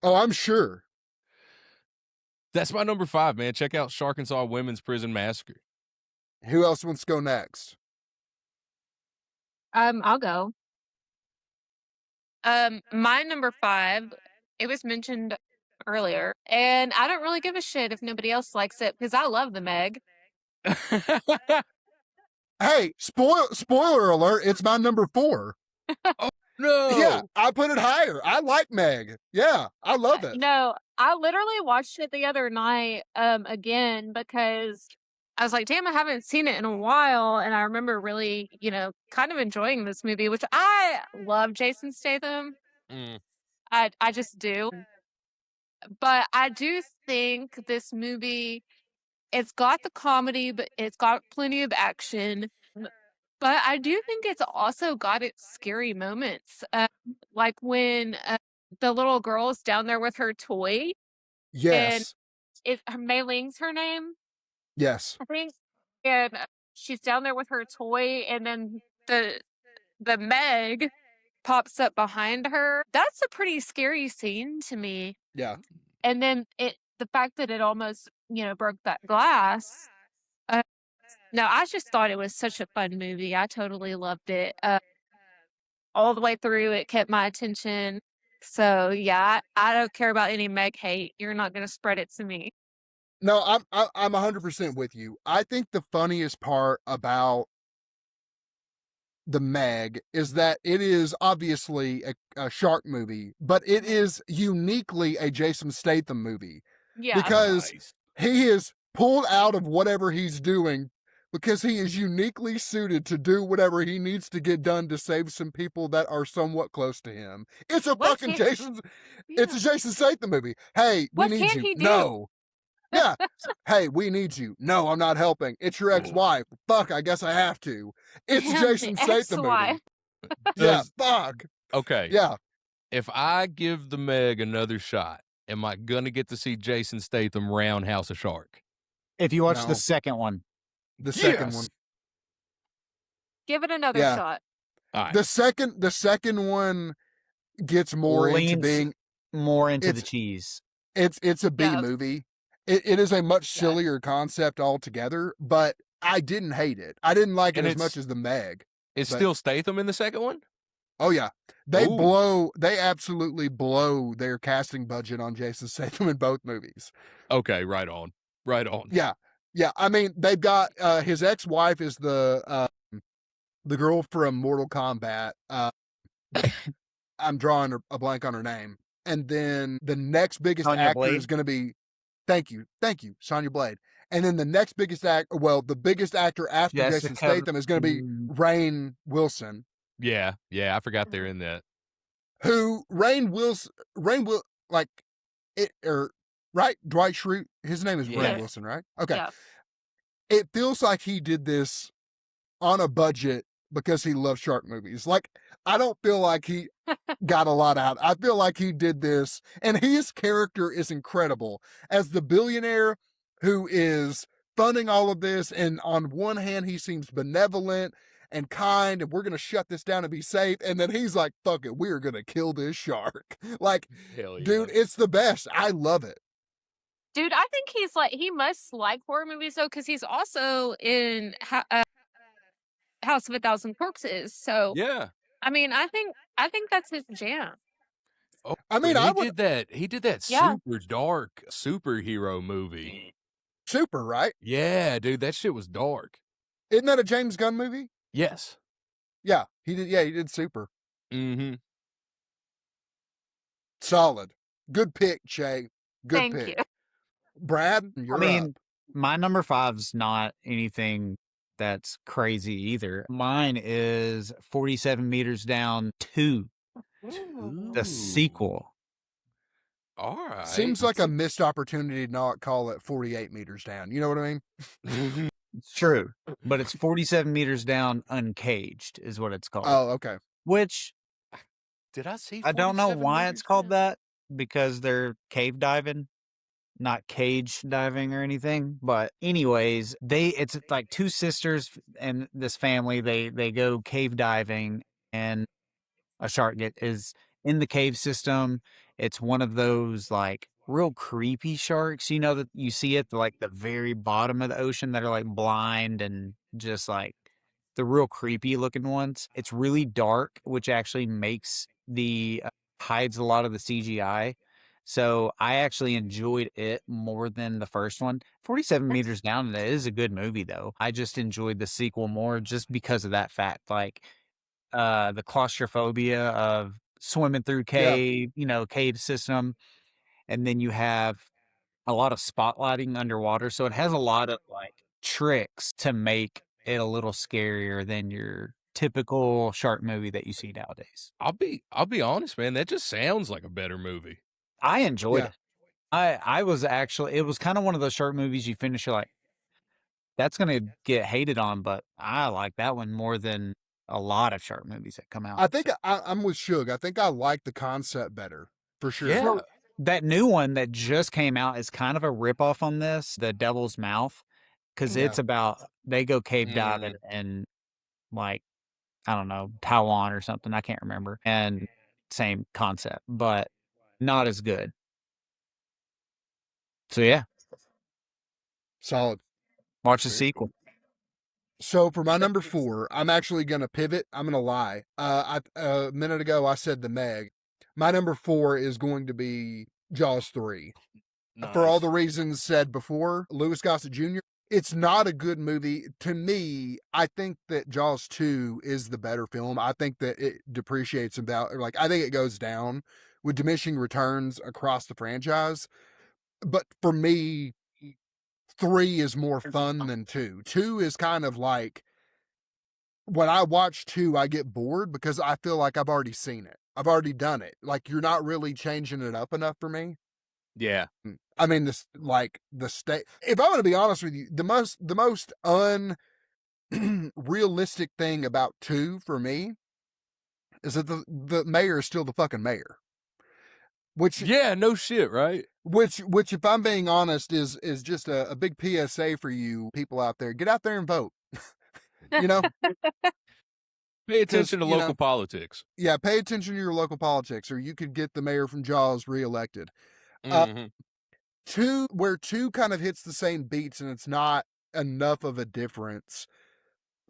F: Oh, I'm sure.
A: That's my number 5, man. Check out Shark and Saw Women's Prison Massacre.
F: Who else wants to go next?
H: I'll go. My number 5, it was mentioned earlier, and I don't really give a shit if nobody else likes it because I love the Meg.
F: Hey, spoiler alert, it's my number 4.
A: Oh, no.
F: Yeah, I put it higher. I like Meg. Yeah, I love it.
H: No, I literally watched it the other night again because I was like, damn, I haven't seen it in a while. And I remember really, kind of enjoying this movie, which I love Jason Statham. I just do. But I do think this movie, it's got the comedy, but it's got plenty of action. But I do think it's also got its scary moments. Like when the little girl's down there with her toy.
F: Yes.
H: And Mei Ling's her name?
F: Yes.
H: I think. And she's down there with her toy, and then the Meg pops up behind her. That's a pretty scary scene to me.
F: Yeah.
H: And then the fact that it almost, broke that glass. No, I just thought it was such a fun movie. I totally loved it. All the way through, it kept my attention. So yeah, I don't care about any Meg hate. You're not going to spread it to me.
F: No, I'm 100% with you. I think the funniest part about the Meg is that it is obviously a shark movie, but it is uniquely a Jason Statham movie.
H: Yeah.
F: Because he is pulled out of whatever he's doing because he is uniquely suited to do whatever he needs to get done to save some people that are somewhat close to him. It's a fucking Jason Statham movie. Hey, we need you. No. Yeah. Hey, we need you. No, I'm not helping. It's your ex-wife. Fuck, I guess I have to. It's a
H: Damn,
F: Jason
H: the
F: Statham movie.
H: ex-wife.
F: Yeah,
A: Does-
F: fuck.
A: Okay.
F: Yeah.
A: If I give the Meg another shot, am I gonna get to see Jason Statham roundhouse a shark?
G: If you watch
F: No.
G: the second one,
F: The second
A: Yes!
F: one.
H: Give it another
F: Yeah.
H: shot.
A: All right.
F: The second one gets more into
G: leans
F: being
G: more into the
F: it's
G: cheese.
F: it's a B
H: Yes.
F: movie. It is a much
H: Yes.
F: sillier concept altogether, but I didn't hate it. I didn't like it
A: And
F: as
A: it's-
F: much as the Meg.
A: It's
F: but-
A: still Statham in the second one?
F: Oh yeah.
A: Ooh.
F: They absolutely blow their casting budget on Jason Statham in both movies.
A: Okay, right on. Right on.
F: Yeah. Yeah. I mean, they've got his ex-wife is the girl from Mortal Kombat. I'm drawing a blank on her name. And then the next biggest
G: Sonya
F: actor
G: Blade?
F: is going to be, thank you, Sonya Blade. And then the next biggest the biggest actor after Jason
G: Jessica-
F: Statham is going to be Rainn Wilson,
A: Yeah, I forgot they're in that.
F: who right? Dwight Schrute, his name is
A: Yes.
F: Rainn Wilson, right? Okay.
H: Yeah.
F: It feels like he did this on a budget because he loves shark movies. Like, I don't feel like he got a lot out. I feel like he did this, and his character is incredible as the billionaire who is funding all of this. And on one hand, he seems benevolent and kind, and we're going to shut this down and be safe. And then he's like, fuck it, we're going to kill this shark. Like,
A: Hell yeah.
F: dude, it's the best. I love it.
H: Dude, I think he must like horror movies though, because he's also in House of a Thousand Corpses. So
A: Yeah.
H: I mean, I think that's his jam.
A: Oh,
F: I mean,
A: he did that
H: Yeah.
A: super dark superhero movie.
F: Super, right?
A: Yeah, dude, that shit was dark.
F: Isn't that a James Gunn movie?
A: Yes.
F: Yeah, he did. Yeah, he did Super.
A: Mm-hmm.
F: Solid. Good pick, Shay. Good
H: Thank
F: pick.
H: you.
F: Brad, you're
G: I mean,
F: up.
G: my number 5's not anything that's crazy either. Mine is 47 Meters Down 2, the sequel.
A: All right.
F: Seems like a missed opportunity to not call it 48 meters down. You know what I mean?
G: It's true, but it's 47 Meters Down Uncaged is what it's called.
F: Oh, okay.
G: Which
A: Did I see?
G: I don't know
A: 47
G: why
A: meters
G: it's called
A: down?
G: that, because they're cave diving, not cage diving or anything. But anyways, it's like two sisters and this family, they go cave diving, and a shark is in the cave system. It's one of those like real creepy sharks, you know, that you see at like the very bottom of the ocean that are like blind and just like the real creepy looking ones. It's really dark, which actually makes hides a lot of the CGI. So I actually enjoyed it more than the first one. 47 Meters Down is a good movie though. I just enjoyed the sequel more just because of that fact. Like the claustrophobia of swimming through cave, cave system. And then you have a lot of spotlighting underwater. So it has a lot of like tricks to make it a little scarier than your typical shark movie that you see nowadays.
A: I'll be honest, man. That just sounds like a better movie.
G: I enjoyed
F: Yeah.
G: it. I was actually, it was kind of one of those shark movies you finish, you're like, that's going to get hated on, but I like that one more than a lot of shark movies that come out.
F: I think I'm with Suge. I think I like the concept better, for sure.
A: Yeah.
G: Well, that new one that just came out is kind of a ripoff on this, The Devil's Mouth, because
F: Yeah.
G: it's about, they go cave diving in like, I don't know, Taiwan or something. I can't remember. And same concept, but not as good. So yeah,
F: Solid.
G: watch the
F: Very
G: sequel.
F: So for my number 4, I'm actually going to pivot. I'm going to lie. A minute ago, I said the Meg. My number 4 is going to be Jaws 3. For all the reasons said before, Louis Gossett Jr., it's not a good movie. To me, I think that Jaws 2 is the better film. I think that it depreciates about, I think it goes down with diminishing returns across the franchise. But for me, 3 is more fun than 2. 2 is kind of like, when I watch 2, I get bored because I feel like I've already seen it. I've already done it. Like, you're not really changing it up enough for me.
A: Yeah.
F: I mean, this like the state. If I'm going to be honest with you, the most unrealistic thing about 2 for me is that the mayor is still the fucking mayor. Which
A: Yeah, no shit, right?
F: which if I'm being honest is just a big PSA for you people out there. Get out there and vote. You know,
A: Pay
F: because
A: attention to local politics.
F: yeah, pay attention to your local politics, or you could get the mayor from Jaws reelected. Uh,
A: Mm-hmm.
F: 2 kind of hits the same beats, and it's not enough of a difference.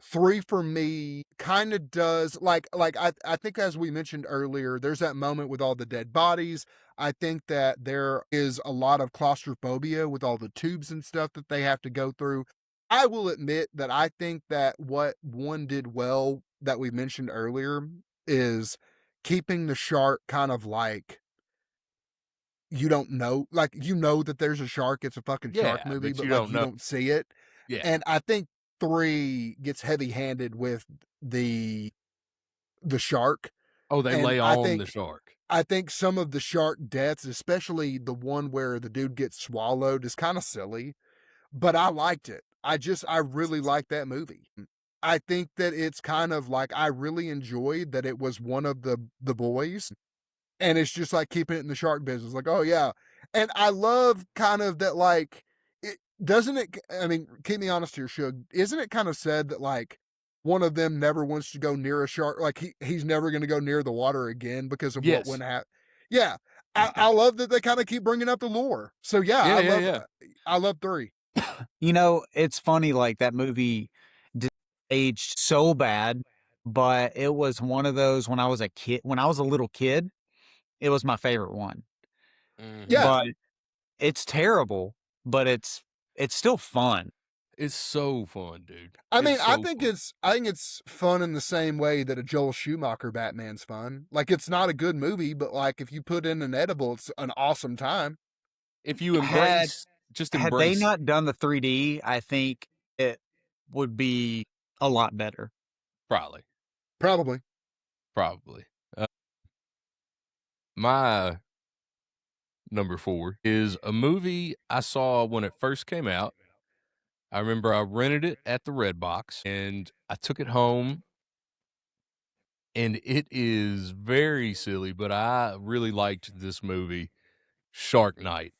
F: 3 for me kind of does I think as we mentioned earlier, there's that moment with all the dead bodies. I think that there is a lot of claustrophobia with all the tubes and stuff that they have to go through. I will admit that I think that what 1 did well that we mentioned earlier is keeping the shark kind of like you don't know, like you know that there's a shark, it's a fucking shark
A: Yeah,
F: movie,
A: but
F: but
A: you
F: like
A: don't
F: you
A: know.
F: don't see it.
A: Yeah.
F: And I think 3 gets heavy-handed with the shark.
A: Oh, they
F: And
A: lay on the shark.
F: I think some of the shark deaths, especially the one where the dude gets swallowed, is kind of silly, but I liked it. I really liked that movie. I think that it's kind of like I really enjoyed that it was one of the boys, and it's just like keeping it in the shark business. Like, oh yeah. And I love kind of that, like, it doesn't it, I mean, keep me honest here, Shug. Isn't it kind of said that like one of them never wants to go near a shark? Like he's never going to go near the water again because of what
A: Yes.
F: went happen. Yeah. I love that they kind of keep bringing up the lore. So yeah,
A: Yeah.
F: I love 3.
G: You know, it's funny, like that movie aged so bad, but it was one of those when I was a little kid, it was my favorite one.
A: Mhm.
F: Yeah.
G: But it's terrible, but it's still fun.
A: It's so fun, dude.
F: I mean,
A: It's so fun.
F: I think it's fun in the same way that a Joel Schumacher Batman's fun. Like it's not a good movie, but like if you put in an edible, it's an awesome time.
A: If you
G: Had
A: just
G: had they
A: embrace.
G: not done the 3D, I think it would be a lot better.
A: Probably.
F: Probably.
A: My number 4 is a movie I saw when it first came out. I remember I rented it at the Redbox and I took it home, and it is very silly, but I really liked this movie, Shark Night.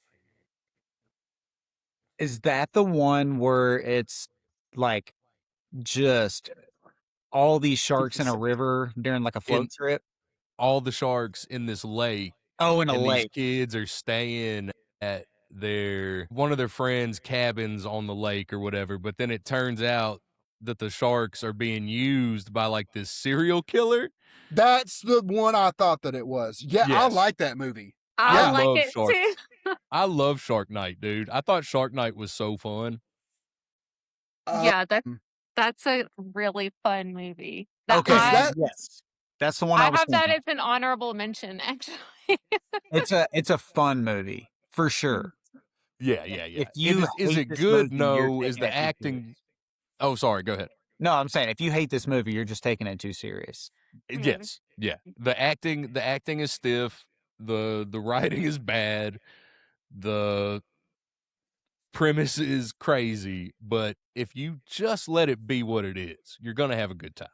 G: Is that the one where it's like just all these sharks in a river during like a float
A: In
G: trip?
A: all the sharks in this lake,
G: Oh, in a
A: and these
G: lake.
A: kids are staying at one of their friends' cabins on the lake or whatever, but then it turns out that the sharks are being used by like this serial killer.
F: That's the one I thought that it was. Yeah, I
A: Yes.
F: like that movie.
H: I
F: Yeah.
H: like
A: love
H: it
A: Shark.
H: too.
A: I love Shark Night, dude. I thought Shark Night was so fun.
H: Yeah,
F: Mm.
H: that's a really fun movie. That
G: Okay,
F: that-
G: yes. That's the one I
H: I
G: was
H: have that
G: thinking.
H: as an honorable mention, actually.
G: It's a fun movie for sure.
A: Yeah.
G: If
A: It
G: you
A: is
G: hate
A: it
G: this
A: good?
G: movie, you're
A: No. Is
G: taking
A: the
G: it too
A: acting?
G: serious.
A: Oh, sorry. Go ahead.
G: No, I'm saying if you hate this movie, you're just taking it too serious.
A: Yes. Yeah. The acting is stiff. The writing is bad. The premise is crazy, but if you just let it be what it is, you're gonna have a good time.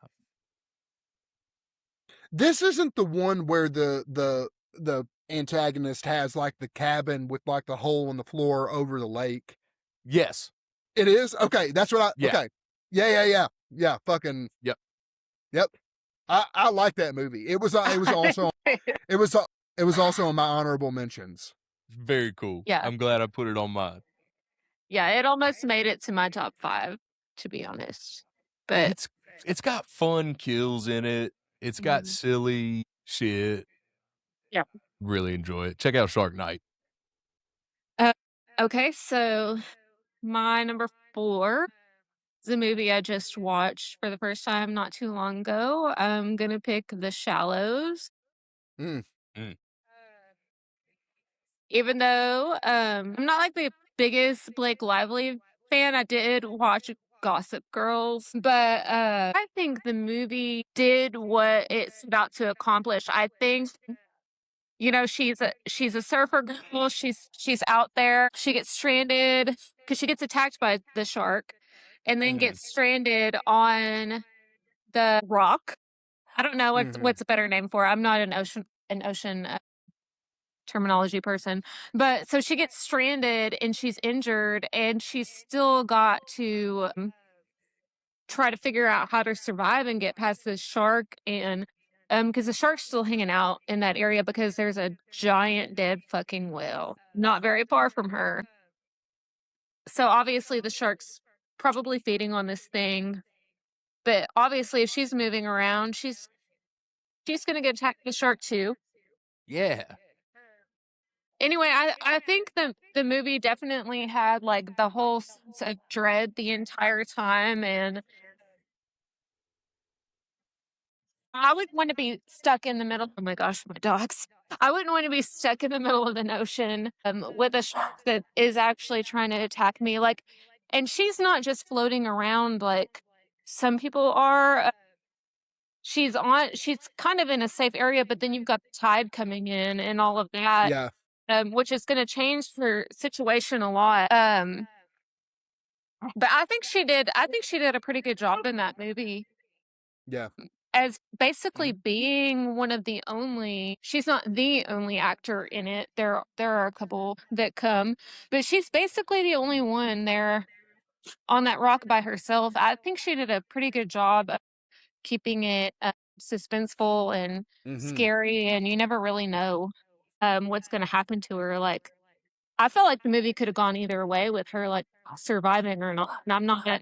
F: This isn't the one where the antagonist has like the cabin with like the hole in the floor over the lake.
A: Yes.
F: It is? Okay, that's what
A: Yeah.
F: okay. Yeah. Yeah, fucking
A: Yep.
F: Yep. I like that movie. It was also it was also in my honorable mentions.
A: Very cool.
H: Yeah.
A: I'm glad I put it on mine.
H: Yeah, it almost made it to my top 5, to be honest. But
A: It's got fun kills in it. It's got
H: Mhm.
A: silly shit.
H: Yeah.
A: Really enjoy it. Check out Shark Night.
H: okay, so my number 4 is a movie I just watched for the first time not too long ago. I'm gonna pick The Shallows.
F: Mm.
H: Even though I'm not like the biggest Blake Lively fan, I did watch Gossip Girls, but I think the movie did what it's about to accomplish. I think she's a surfer girl. She's out there. She gets stranded because she gets attacked by the shark, and then gets stranded on the rock. I don't know what's a better name for it. I'm not an ocean terminology person, but so she gets stranded and she's injured, and she's still got to try to figure out how to survive and get past this shark. And because the shark's still hanging out in that area because there's a giant dead fucking whale not very far from her. So obviously the shark's probably feeding on this thing, but obviously if she's moving around, she's gonna get attacked by the shark too.
A: Yeah.
H: Anyway, I think the movie definitely had like the whole sense of dread the entire time, and I wouldn't want to be stuck in the middle. Oh my gosh, my dogs. I wouldn't want to be stuck in the middle of an ocean with a shark that is actually trying to attack me. Like, and she's not just floating around like some people are. She's kind of in a safe area, but then you've got the tide coming in and all of that,
F: Yeah.
H: which is going to change her situation a lot. But I think she did. I think she did a pretty good job in that movie
F: Yeah.
H: as basically being one of the only. She's not the only actor in it. There are a couple that come, but she's basically the only one there on that rock by herself. I think she did a pretty good job of keeping it suspenseful and scary, and you never really know what's going to happen to her. Like, I felt like the movie could have gone either way with her like surviving or not. And I'm not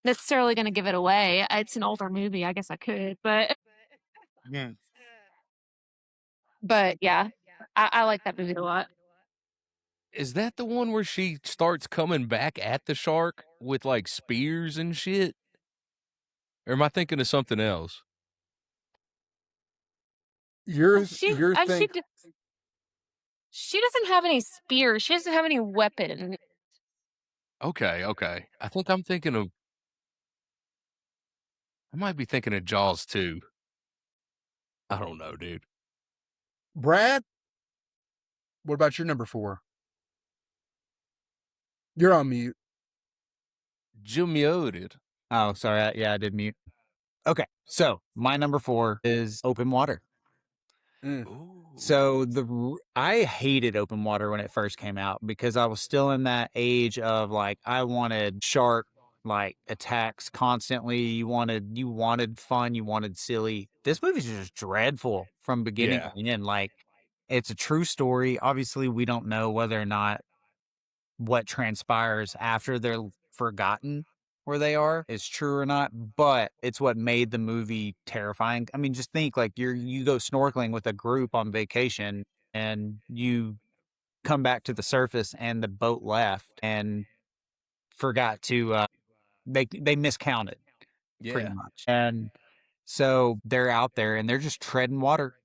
H: necessarily going to give it away. It's an older movie. I guess I could,
G: Yeah.
H: but yeah, I like that movie a lot.
A: Is that the one where she starts coming back at the shark with like spears and shit? Or am I thinking of something else?
F: You're
H: She
F: you're
H: and
F: think
H: she doesn't have any spears. She doesn't have any weapon.
A: Okay, okay. I think I'm thinking of. I might be thinking of Jaws too. I don't know, dude.
F: Brad. What about your number 4? You're on mute.
A: Muted.
G: Oh, sorry. Yeah, I did mute. Okay, so my number 4 is open water. So I hated open water when it first came out because I was still in that age of like I wanted shark like attacks constantly. You wanted fun, you wanted silly. This movie's just dreadful from beginning to end. Like, it's a true story. Obviously, we don't know whether or not what transpires after they're forgotten where they are is true or not, but it's what made the movie terrifying. I mean, just think like you go snorkeling with a group on vacation and you come back to the surface and the boat left and forgot to they miscounted pretty much. And so they're out there and they're just treading water.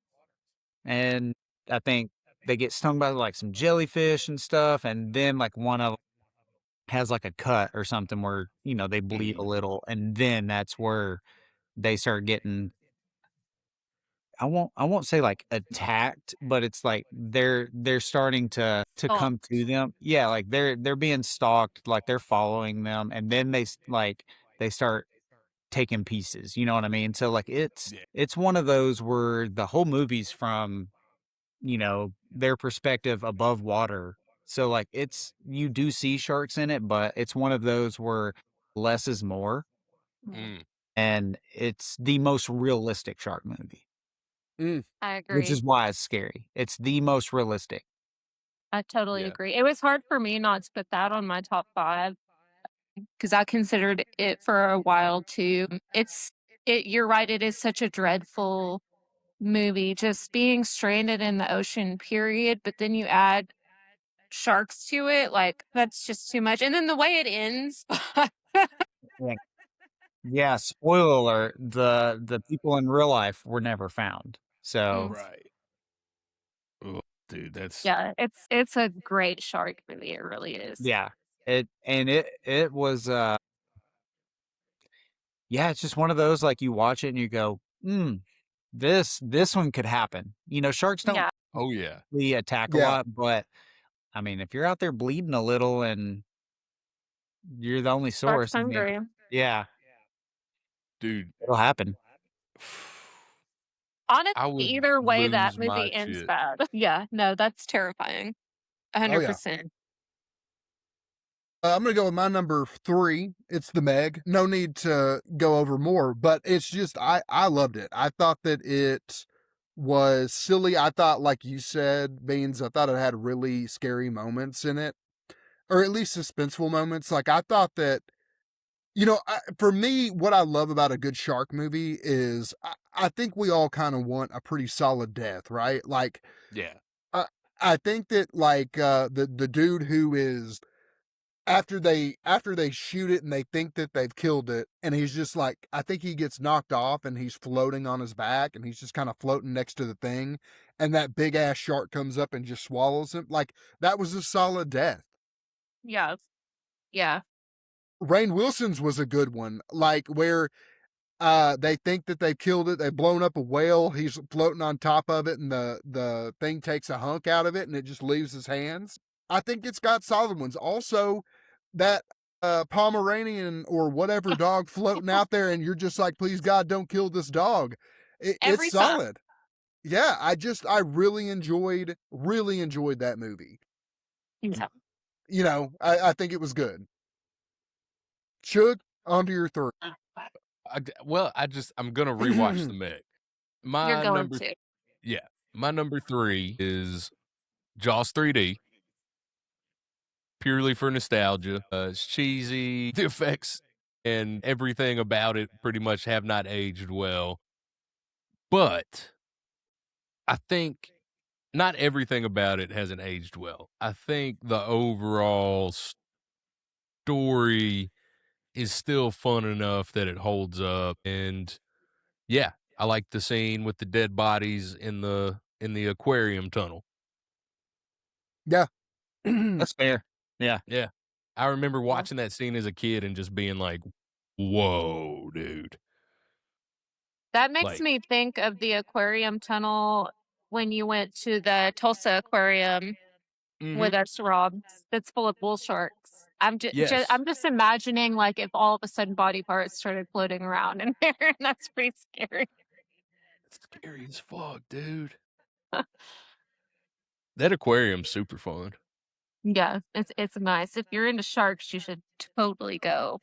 G: And I think they get stung by like some jellyfish and stuff, and then like one of has like a cut or something where, they bleed a little, and then that's where they start getting I won't say like attacked, but it's like they're starting to come to them. Yeah, like they're being stalked, like they're following them, and then they start taking pieces, you know what I mean? So like it's one of those where the whole movie's from, their perspective above water. So like you do see sharks in it, but it's one of those where less is more. And it's the most realistic shark movie,
H: I
G: which
H: agree.
G: is why it's scary. It's the most realistic.
H: I totally agree. It was hard for me not to put that on my top 5 because I considered it for a while too. You're right. It is such a dreadful movie, just being stranded in the ocean, period. But then you add sharks to it, like that's just too much. And then the way it ends.
G: Yeah. Yeah, spoiler alert, the people in real life were never found. So
A: Right. Oh, dude, that's
H: Yeah, it's a great shark movie. It really is.
G: yeah. It was yeah, it's just one of those like you watch it and you go, this one could happen. Sharks don't
H: Yeah.
A: Oh yeah,
G: we attack a
F: Yeah.
G: lot, but I mean, if you're out there bleeding a little and you're the only
H: Shark's
G: source, I mean,
H: hungry.
G: yeah,
A: dude.
G: it'll happen.
H: Honestly,
A: I would
H: either way, that
A: lose
H: movie
A: my
H: ends
A: shit.
H: bad. Yeah, no, that's terrifying.
F: Oh yeah.
H: 100%.
F: I'm gonna go with my number 3. It's the Meg. No need to go over more, but it's just I loved it. I thought that it was silly. I thought, like you said, Beans, I thought it had really scary moments in it, or at least suspenseful moments. Like I thought that, for me, what I love about a good shark movie is I think we all kind of want a pretty solid death, right? Like
A: Yeah,
F: I I think that like the dude who is after they shoot it and they think that they've killed it, and he's just like, I think he gets knocked off and he's floating on his back and he's just kind of floating next to the thing, and that big ass shark comes up and just swallows him. Like that was a solid death.
H: Yeah. Yeah.
F: Rainn Wilson's was a good one, like where they think that they've killed it, they've blown up a whale, he's floating on top of it, and the thing takes a hunk out of it and it just leaves his hands. I think it's got solid ones. Also, that Pomeranian or whatever dog floating out there, and you're just like, please God, don't kill this dog. It's
H: Every time.
F: solid. Yeah, I really enjoyed that movie.
H: Yeah.
F: I think it was good. Chug, onto your 3.
A: I'm gonna rewatch the Meg.
H: You're
A: My
H: going
A: number,
H: to.
A: yeah, my number 3 is Jaws 3D, purely for nostalgia. It's cheesy. The effects and everything about it pretty much have not aged well, but I think not everything about it hasn't aged well. I think the overall story is still fun enough that it holds up. And yeah, I like the scene with the dead bodies in the aquarium tunnel.
F: Yeah.
G: That's fair. Yeah.
A: Yeah. I remember watching that scene as a kid and just being like, "Whoa, dude."
H: That makes
A: Like,
H: me think of the aquarium tunnel when you went to the Tulsa Aquarium with
A: mhm.
H: us, Rob. That's full of bull sharks.
A: Yes.
H: I'm just imagining like if all of a sudden body parts started floating around in there, and that's pretty scary.
A: It's scary as fuck, dude. That aquarium's super fun.
H: Yeah, it's nice. If you're into sharks, you should totally go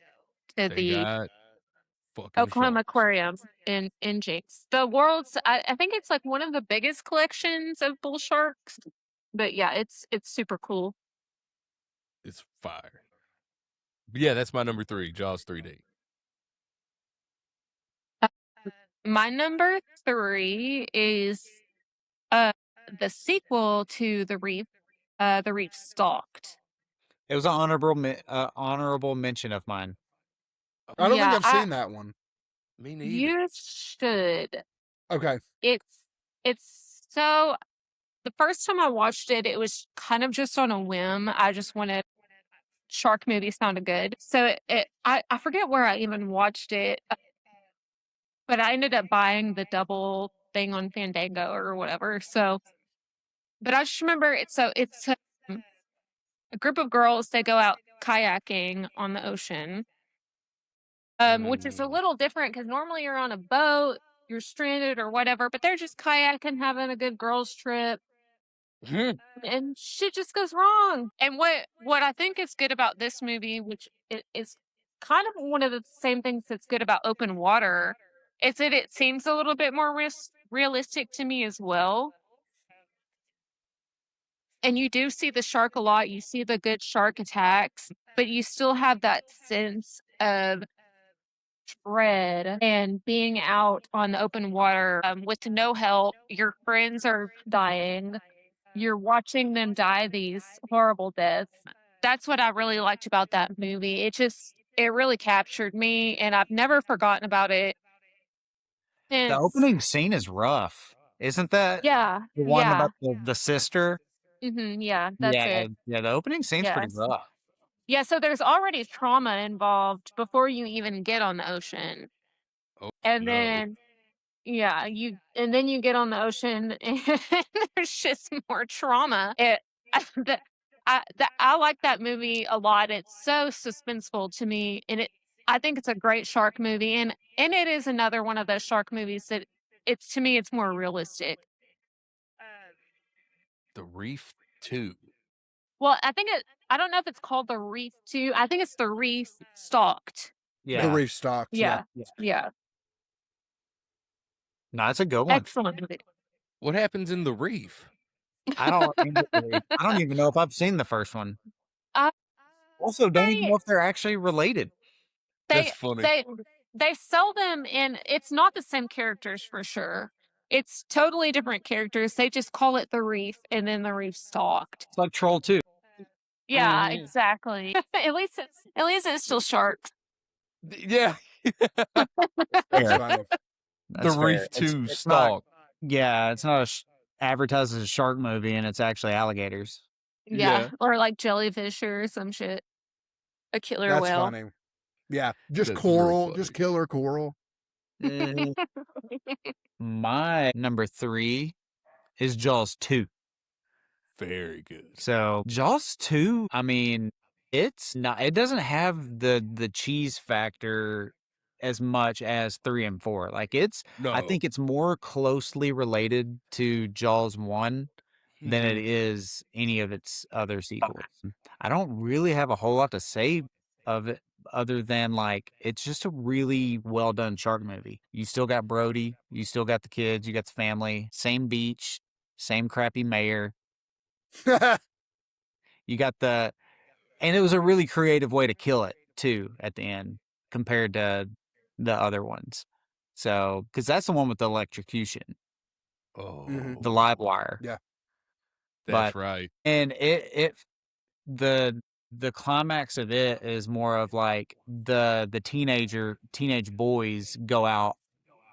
H: to
A: They
H: the
A: got fucking
H: Oklahoma
A: sharks.
H: Aquarium in Jinx. The world's I think it's like one of the biggest collections of bull sharks. But yeah, it's super cool.
A: It's fire. But yeah, that's my number 3, Jaws 3D.
H: Uh, My number 3 is uh the sequel to The Reef Stalked.
G: It was an honorable mention of mine.
F: I don't think
H: Yeah,
F: I've seen that one.
A: Me neither.
H: you should.
F: Okay.
H: It's so the first time I watched it, it was kind of just on a whim. I just wanted shark movie sounded good. So I forget where I even watched it, but I ended up buying the double thing on Fandango or whatever. So, but I just remember it's a group of girls. They go out kayaking on the ocean, which is a
A: Mm.
H: little different because normally you're on a boat, you're stranded or whatever, but they're just kayaking, having a good girls trip. And shit just goes wrong. And what I think is good about this movie, which is kind of one of the same things that's good about Open Water, is that it seems a little bit more realistic to me as well. And you do see the shark a lot. You see the good shark attacks, but you still have that sense of dread and being out on the open water with no help. Your friends are dying. You're watching them die these horrible deaths. That's what I really liked about that movie. It really captured me, and I've never forgotten about it
G: The
H: since.
G: opening scene is rough. Isn't that
H: Yeah,
G: the one
H: yeah,
G: about the sister?
H: yeah, that's
G: Yeah,
H: it.
G: yeah, the opening scene's pretty
H: Yes.
G: rough.
H: Yeah, so there's already trauma involved before you even get on the ocean.
A: Oh
H: And
A: no.
H: then Yeah, and then you get on the ocean and there's just more trauma. I like that movie a lot. It's so suspenseful to me, and I think it's a great shark movie, and it is another one of those shark movies that it's to me it's more realistic.
A: The Reef 2.
H: Well, I don't know if it's called The Reef 2. I think it's The Reef Stalked.
F: The
G: Yeah.
F: reef stalks. Yeah.
H: Yeah.
G: No, it's a good one.
H: Excellent movie.
A: What happens in the Reef?
G: I don't even know if I've seen the first one.
H: Uh,
G: Also, don't even
H: I-
G: know if they're actually related.
A: That's funny.
H: They sell them in it's not the same characters for sure. It's totally different characters. They just call it The Reef and then The Reef Stalked.
G: It's like Troll 2.
H: Yeah,
A: Mhm.
H: exactly. At least it's still sharks.
A: Yeah.
F: That's funny.
G: That's
A: The
G: fair.
A: Reef 2
G: it's not,
A: Stalk.
G: yeah, it's not advertised as a shark movie, and it's actually alligators.
H: Yeah. Or like jellyfish or some shit. A killer
F: That's
H: whale.
F: funny. Yeah. Just
A: That's real
F: coral.
A: funny.
F: Just killer coral.
G: My number 3 is Jaws 2.
A: Very good.
G: So Jaws 2, I mean, it doesn't have the cheese factor as much as 3 and 4. Like I think it's more closely related to Jaws 1 than it is any of its other sequels. I don't really have a whole lot to say of it other than like it's just a really well done shark movie. You still got Brody, you still got the kids, you got the family, same beach, same crappy mayor. You got and it was a really creative way to kill it too at the end compared to the other ones. So, because that's the one with the electrocution,
A: Oh,
F: Mhm.
G: the live wire.
F: Yeah.
A: that's
G: but-
A: right.
G: And the climax of it is more of like the teenage boys go out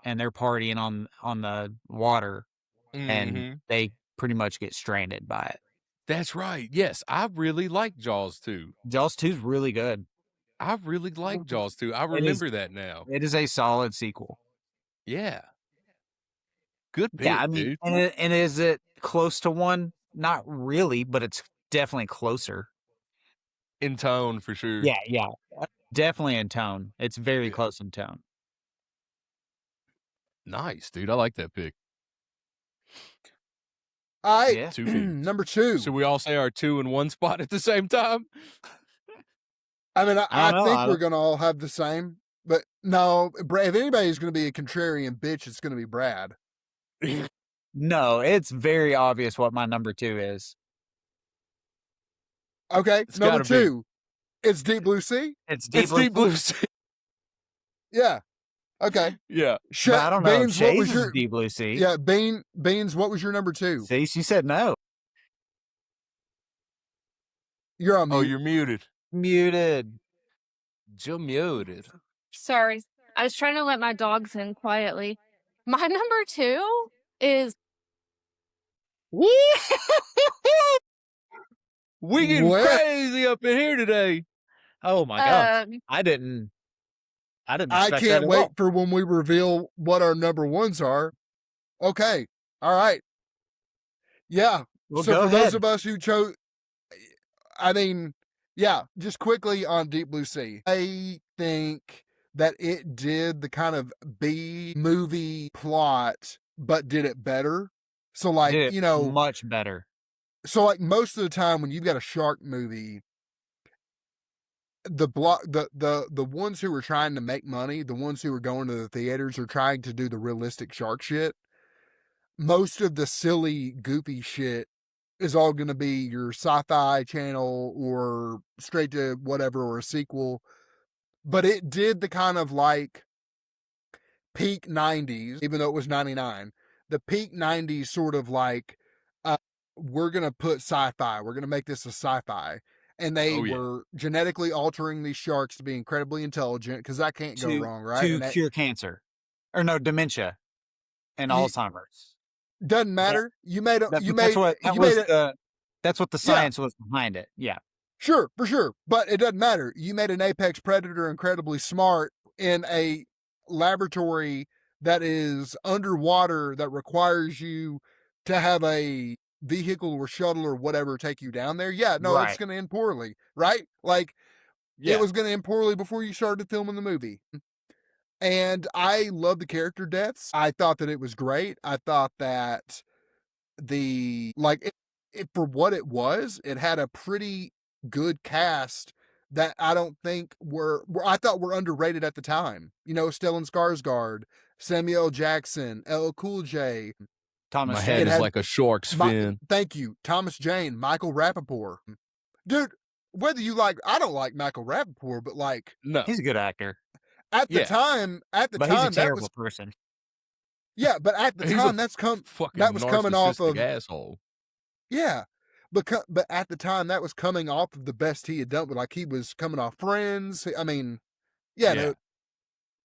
G: and they're partying on the water and
A: Mhm.
G: they pretty much get stranded by it.
A: That's right. Yes, I really like Jaws 2.
G: Jaws 2 is really good.
A: I really like Jaws 2. I
G: is-
A: remember that now.
G: It is a solid sequel.
A: Yeah. Good pick,
G: Yeah, I mean,
A: dude.
G: and is it close to 1? Not really, but it's definitely closer.
A: In tone, for sure.
G: Yeah. Definitely in tone. It's very
A: Yeah.
G: close in tone.
A: Nice, dude. I like that pick.
F: All right.
G: Yeah.
A: 2 picks.
F: Number 2.
A: Should we all say our 2 in one spot at the same time?
F: I mean, I
G: don't know.
F: think we're going to all have the same. But no, if anybody's going to be a contrarian bitch, it's going to be Brad.
G: No, it's very obvious what my number 2 is.
F: Okay.
A: It's
F: Number
A: gotta be.
F: 2. It's Deep Blue Sea.
G: It's
A: It's Deep Blue Sea.
F: Yeah. Okay.
A: Yeah.
G: But I don't know.
F: Beans, what was
G: Chase
F: your
G: is Deep Blue Sea.
F: Yeah, Beans, what was your number 2?
G: See, she said no.
F: You're on mute.
A: Oh, you're muted.
G: Muted.
A: You're muted.
H: Sorry. I was trying to let my dogs in quietly. My number 2 is
A: We getting
F: What?
A: crazy up in here today.
G: Oh my god.
H: um,
G: I didn't
F: I
G: expect that
F: can't
G: at
F: wait
G: all.
F: for when we reveal what our number 1s are. Okay. All right. Yeah.
G: Well,
F: So
G: go
F: for those
G: ahead.
F: of us who chose, I mean, yeah, just quickly on Deep Blue Sea. I think that it did the kind of B movie plot, but did it better. So like,
G: Did it
F: you know,
G: much better.
F: so like most of the time when you've got a shark movie, the ones who are trying to make money, the ones who are going to the theaters are trying to do the realistic shark shit. Most of the silly, goofy shit is all going to be your sci-fi channel or straight to whatever or a sequel. But it did the kind of like peak 90s, even though it was 99, the peak 90s sort of like, we're going to put sci-fi, we're going to make this a sci-fi. And they
A: Oh, yeah.
F: were genetically altering these sharks to be incredibly intelligent because that can't go wrong, right?
G: To
F: And that
G: cure cancer. Or no, dementia and
F: Ye-
G: Alzheimer's.
F: doesn't matter. You made a,
G: That-
F: you
G: that's
F: made,
G: what that
F: you
G: was
F: made a,
G: the that's what the
F: Yeah.
G: science was behind it. Yeah.
F: Sure, for sure. But it doesn't matter. You made an apex predator incredibly smart in a laboratory that is underwater that requires you to have a vehicle or shuttle or whatever take you down there. Yeah, no, that's
G: Right.
F: going to end poorly, right? Like
A: Yeah.
F: it was going to end poorly before you started filming the movie. And I love the character deaths. I thought that it was great. I thought that for what it was, it had a pretty good cast that I don't think I thought were underrated at the time. You know, Stellan Skarsgård, Samuel Jackson, LL Cool J.
G: Thomas
A: My
G: Jane.
A: head
F: It
A: is
F: had
A: like a shark's fin.
F: thank you, Thomas Jane, Michael Rappaport. Dude, whether you like, I don't like Michael Rappaport, but like
A: No.
G: He's a good actor,
F: at the
A: Yeah.
F: time,
G: but he's a
F: that was
G: terrible person.
F: yeah, but at the
A: He's
F: time
A: a fucking
F: that was coming off
A: narcissistic
F: of
A: asshole.
F: yeah. But at the time that was coming off of the best he had done, but like he was coming off Friends. I mean, yeah,
A: Yeah.
F: no,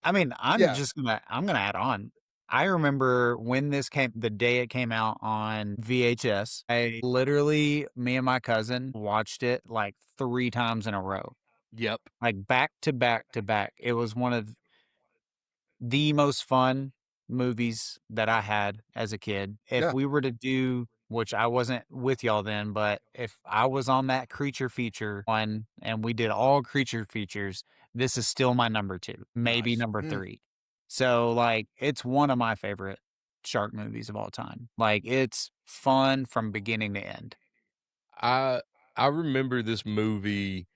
G: I mean, I'm
F: Yeah.
G: gonna add on. I remember when the day it came out on VHS. I literally, me and my cousin watched it like 3 times in a row,
A: Yep.
G: like back to back to back. It was one of the most fun movies that I had as a kid. If
F: Yeah.
G: we were to do, which I wasn't with y'all then, but if I was on that creature feature one and we did all creature features, this is still my number 2, maybe
A: Nice.
G: number 3. So like, it's one of my favorite shark movies of all time. Like, it's fun from beginning to end.
A: I remember this movie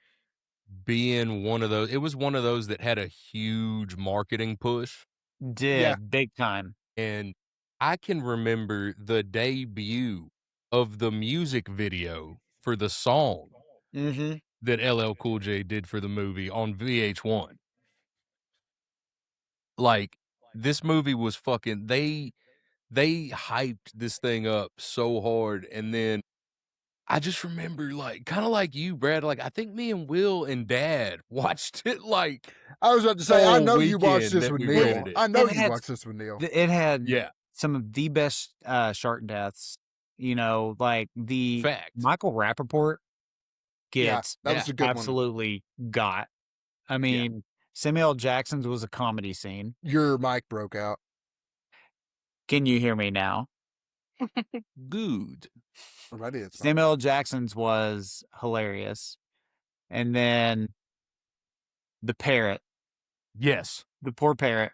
A: being one of those. It was one of those that had a huge marketing push,
G: Did big time.
A: and I can remember the debut of the music video for the song
G: Mm-hmm.
A: that LL Cool J did for the movie on VH1. Like, this movie was fucking they hyped this thing up so hard, and then I just remember, like, kinda like you, Brad, like, I think me and Will and Dad watched it, like,
F: I was about to say, I
A: all
F: know you watched
A: weekend
F: this
A: that
F: with
A: we
F: Neil.
A: rented it.
F: I know
G: It
F: you
G: had-
F: watched this with Neil.
G: It had
A: Yeah.
G: some of the best shark deaths, you know, like the
A: Fact.
G: Michael Rappaport
F: Yeah,
G: gets
F: that was a good one.
G: absolutely got. I mean, Samuel Jackson's was a comedy scene.
F: Your mic broke out.
G: Can you hear me now?
A: Good.
F: Already it's not.
G: Samuel Jackson's was hilarious. And then the parrot,
A: Yes.
G: the poor parrot.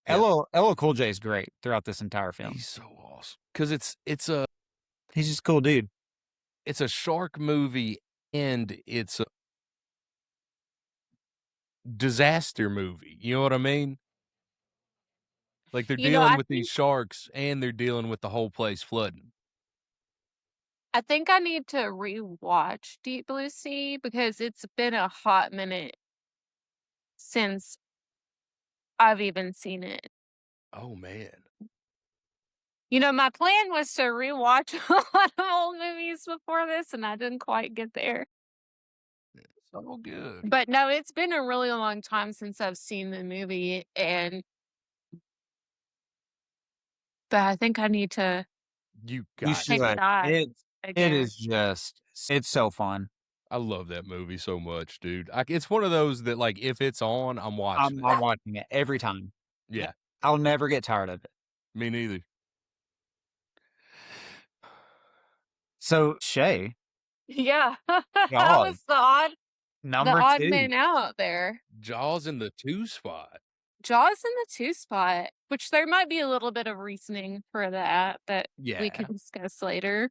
A: Yeah.
G: LL Cool J is great throughout this entire film.
A: He's so awesome. 'Cause it's a
G: He's just a cool dude.
A: it's a shark movie, and it's a disaster movie, you know what I mean? Like, they're
H: You know,
A: dealing
H: I
A: with these sharks, and they're dealing with the whole place flooding.
H: I think I need to rewatch Deep Blue Sea because it's been a hot minute since I've even seen it.
A: Oh, man.
H: You know, my plan was to rewatch a lot of old movies before this, and I didn't quite get there.
A: It's all good.
H: But no, it's been a really long time since I've seen the movie, but I think I need to
A: You
G: You
A: got
H: take
G: should.
H: a dive
G: It
H: again.
G: is just, it's so fun.
A: I love that movie so much, dude. It's one of those that, like, if it's on, I'm watching
G: I'm
A: it.
G: watching it every time.
A: Yeah,
G: I'll never get tired of it.
A: me neither.
G: So Shay,
H: Yeah, I
G: God.
H: was the
G: number
H: odd
G: 2.
H: man out there.
A: Jaws in the 2 spot.
H: Jaws in the 2 spot, which there might be a little bit of reasoning for that we
A: Yeah.
H: can discuss later.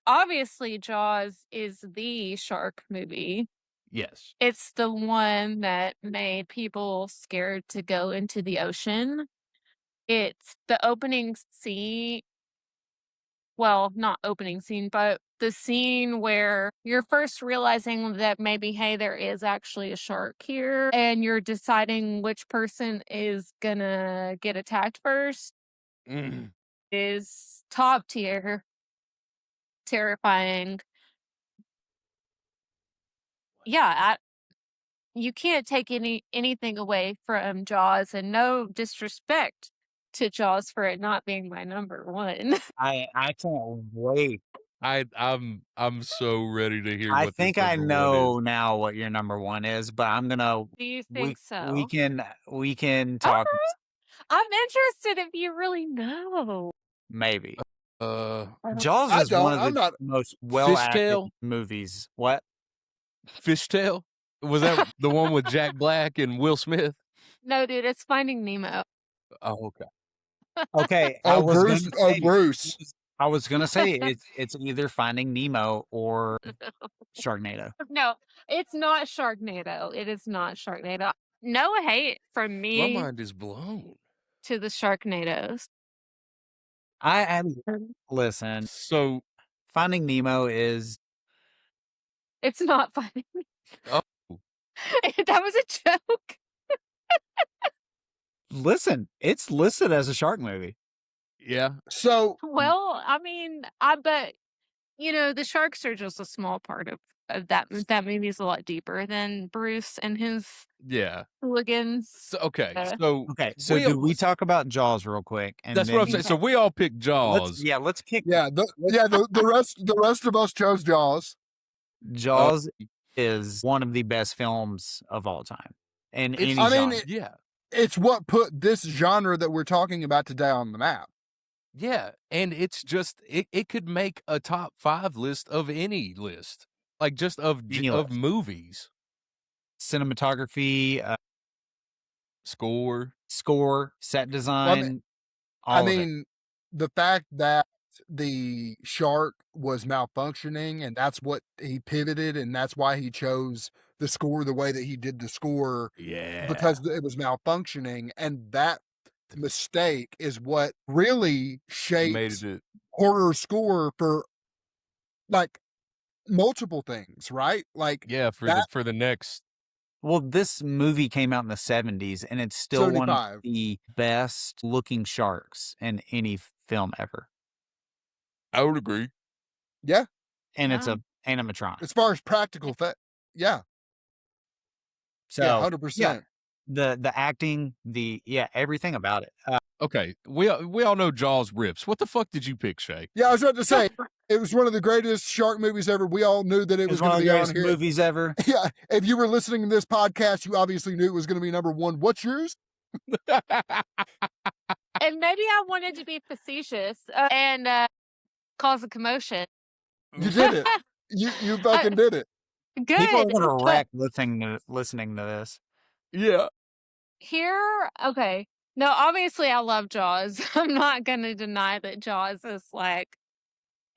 H: Obviously, Jaws is the shark movie.
A: Yes.
H: It's the one that made people scared to go into the ocean. It's the opening scene. Well, not opening scene, but the scene where you're first realizing that maybe, hey, there is actually a shark here, and you're deciding which person is gonna get attacked first
A: Mm.
H: is top tier, terrifying. Yeah, you can't take anything away from Jaws, and no disrespect to Jaws for it not being my number 1.
G: I can't wait.
A: I'm so ready to hear
G: I
A: what
G: think
A: this
G: I
A: number
G: know
A: one is.
G: now what your number 1 is, but I'm gonna
H: Do you
G: we
H: think so?
G: we can talk.
H: I'm interested if you really know.
G: Maybe.
A: Uh,
G: Jaws
F: I
G: is one
F: don't.
G: of
F: I'm
G: the
F: not.
G: most well-acted
A: Fishtail?
G: movies. What?
A: Fishtail? Was that the one with Jack Black and Will Smith?
H: No, dude, it's Finding Nemo.
A: Oh, okay.
G: Okay,
F: Oh, Bruce. Oh, Bruce.
G: I was gonna say it's either Finding Nemo or Sharknado.
H: No, it's not Sharknado. It is not Sharknado. No hate from
A: My
H: me
A: mind is blown.
H: to the Sharknadoes.
G: I am listen.
A: So,
G: Finding Nemo is
H: It's not funny.
A: oh,
H: That was a joke.
G: it's listed as a shark movie.
A: yeah.
F: So
H: Well, I mean, I bet the sharks are just a small part of that. That movie is a lot deeper than Bruce and his
A: Yeah.
H: hooligans.
A: So, okay.
H: Uh,
A: So,
G: Okay, so do we talk about Jaws real quick? And
A: that's
G: then
A: what I'm saying. So, we all picked Jaws.
G: let's kick.
F: yeah, the rest of us chose Jaws.
G: Jaws is one of the best films of all time. In any
F: I mean,
G: genre.
A: Yeah.
F: It's what put this genre that we're talking about today on the map.
A: Yeah. And it's just, it could make a top 5 list of any list, like just of
G: Any
A: of
G: list.
A: movies.
G: Cinematography,
A: Score,
G: set design.
F: I mean, the fact that the shark was malfunctioning and that's what he pivoted and that's why he chose the score the way that he did the score,
A: yeah,
F: because it was malfunctioning, and that mistake is what really
A: made
F: shaped
A: it.
F: horror score for like multiple things, right? Like
A: Yeah, for the next.
G: Well, this movie came out in the 70s, and it's still one of
F: 75.
G: the best looking sharks in any film ever.
A: I would agree.
F: Yeah,
G: And it's
H: Wow.
G: a animatronic.
F: as far as practical effect, yeah,
G: So
F: yeah, 100%.
G: the acting, everything about it.
A: Okay, we all know Jaws rips. What the fuck did you pick, Shay?
F: Yeah, I was about to say it was one of the greatest shark movies ever. We all knew that it was
G: It's one
F: going
G: of
F: to
G: the
F: be on
G: greatest
F: here.
G: movies ever.
F: Yeah, if you were listening to this podcast, you obviously knew it was going to be number one. What's yours?
H: And maybe I wanted to be facetious and cause a commotion.
F: You did it. You fucking did it.
H: Good.
G: People are gonna
H: but
G: wreck listening to this.
A: Yeah.
H: Here, okay. No, obviously I love Jaws. I'm not gonna deny that Jaws is like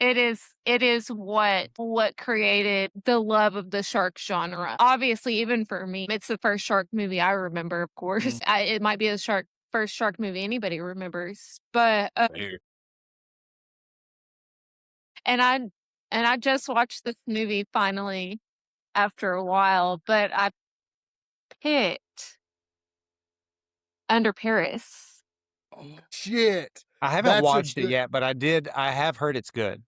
H: it is what created the love of the shark genre. Obviously, even for me, it's the first shark movie I remember, of course. It might be the first shark movie anybody remembers. But and I just watched this movie finally after a while, but I picked Under Paris.
F: Shit.
G: I haven't
F: That's a
G: watched it
F: good-
G: yet, but I have heard it's good.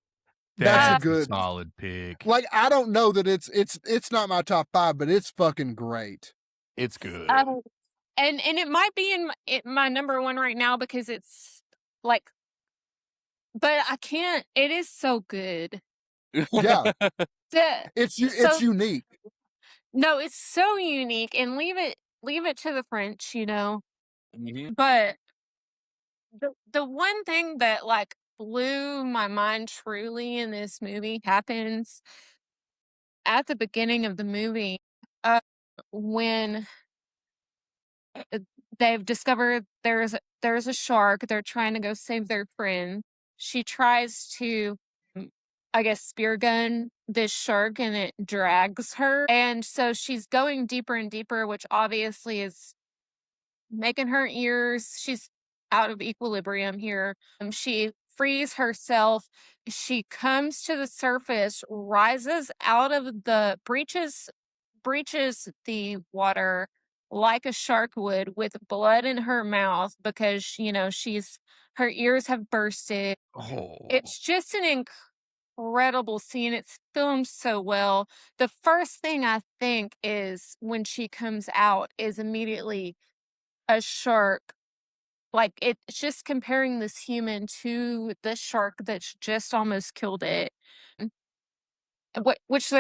F: That's a
A: That's
F: good
A: solid pick.
F: Like, I don't know that it's not my top 5, but it's fucking great.
A: It's good.
H: And it might be in my number 1 right now because it's like, but I can't. It is so good.
F: Yeah, it's
H: So
F: unique.
H: no, it's so unique, and leave it to the French,
A: Mhm.
H: But the one thing that like blew my mind truly in this movie happens at the beginning of the movie, when they've discovered there's a shark. They're trying to go save their friend. She tries to, I guess, spear gun this shark, and it drags her. And so she's going deeper and deeper, which obviously is making her ears. She's out of equilibrium here. She frees herself. She comes to the surface, rises out of the breaches the water like a shark would, with blood in her mouth because her ears have bursted.
A: Oh.
H: It's just an incredible scene. It's filmed so well. The first thing I think is when she comes out is immediately a shark. Like, it's just comparing this human to the shark that's just almost killed it. Which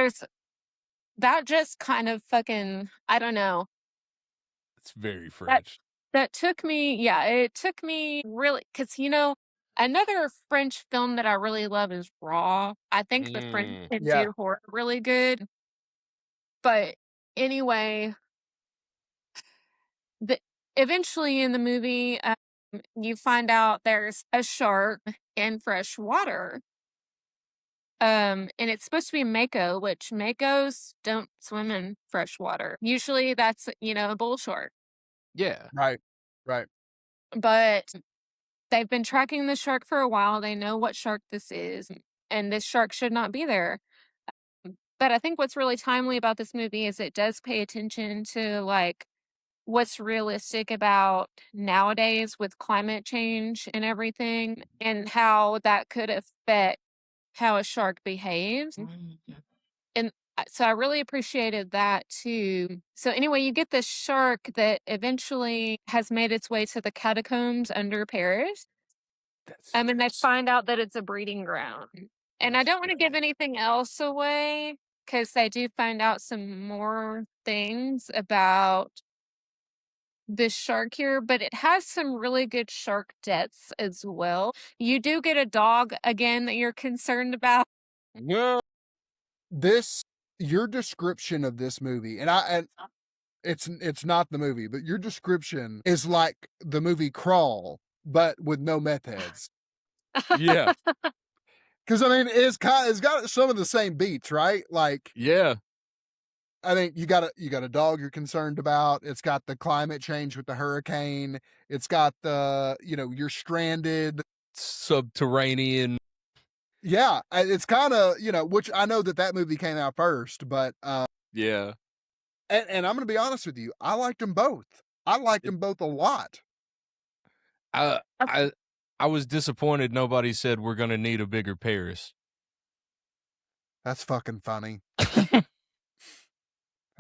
H: that just kind of fucking, I don't know.
A: It's very
H: That
A: French.
H: That took me, it took me really, because, another French film that I really love is Raw. I think the French can
F: Yeah.
H: do horror really good. But anyway, the eventually in the movie, you find out there's a shark in fresh water. And it's supposed to be mako, which makos don't swim in fresh water. Usually that's, a bull shark.
A: Yeah.
F: Right. Right.
H: But they've been tracking the shark for a while. They know what shark this is, and this shark should not be there. But I think what's really timely about this movie is it does pay attention to like what's realistic about nowadays with climate change and everything, and how that could affect how a shark behaves. And so I really appreciated that too. So anyway, you get this shark that eventually has made its way to the catacombs under Paris. And they find out that it's a breeding ground. And I don't want to give anything else away because they do find out some more things about this shark here, but it has some really good shark deaths as well. You do get a dog again that you're concerned about.
A: Yeah.
F: Your description of this movie, and it's not the movie, but your description is like the movie Crawl, but with no meth heads.
A: Yeah.
F: Because I mean, it's got some of the same beats, right? Like,
A: Yeah.
F: I think you got a dog you're concerned about. It's got the climate change with the hurricane. It's got the you're stranded.
A: Subterranean.
F: Yeah, it's kind of which I know that movie came out first, but
A: Yeah.
F: and I'm gonna be honest with you, I liked them both. I liked them both a lot.
A: I was disappointed nobody said we're gonna need a bigger Paris.
F: That's fucking funny.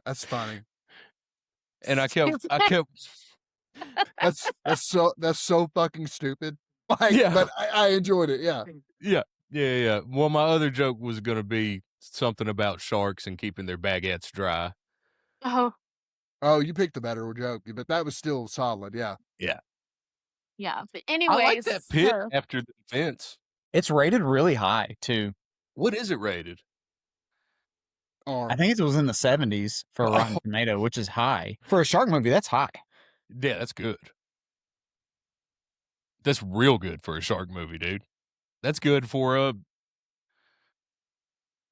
F: That's funny.
A: And I kept
F: That's so fucking stupid. Like,
A: Yeah.
F: but I enjoyed it. Yeah.
A: Yeah. Well, my other joke was gonna be something about sharks and keeping their baguettes dry.
F: Oh, you picked a better joke, but that was still solid. Yeah.
H: Yeah, but
A: I
H: anyways,
A: like that pit after the fence.
G: It's rated really high too.
A: What is it rated?
G: I think it was in the 70s for Rotten Tomato, which is high. For a shark movie, that's high.
A: Yeah, that's good. That's real good for a shark movie, dude. That's good for a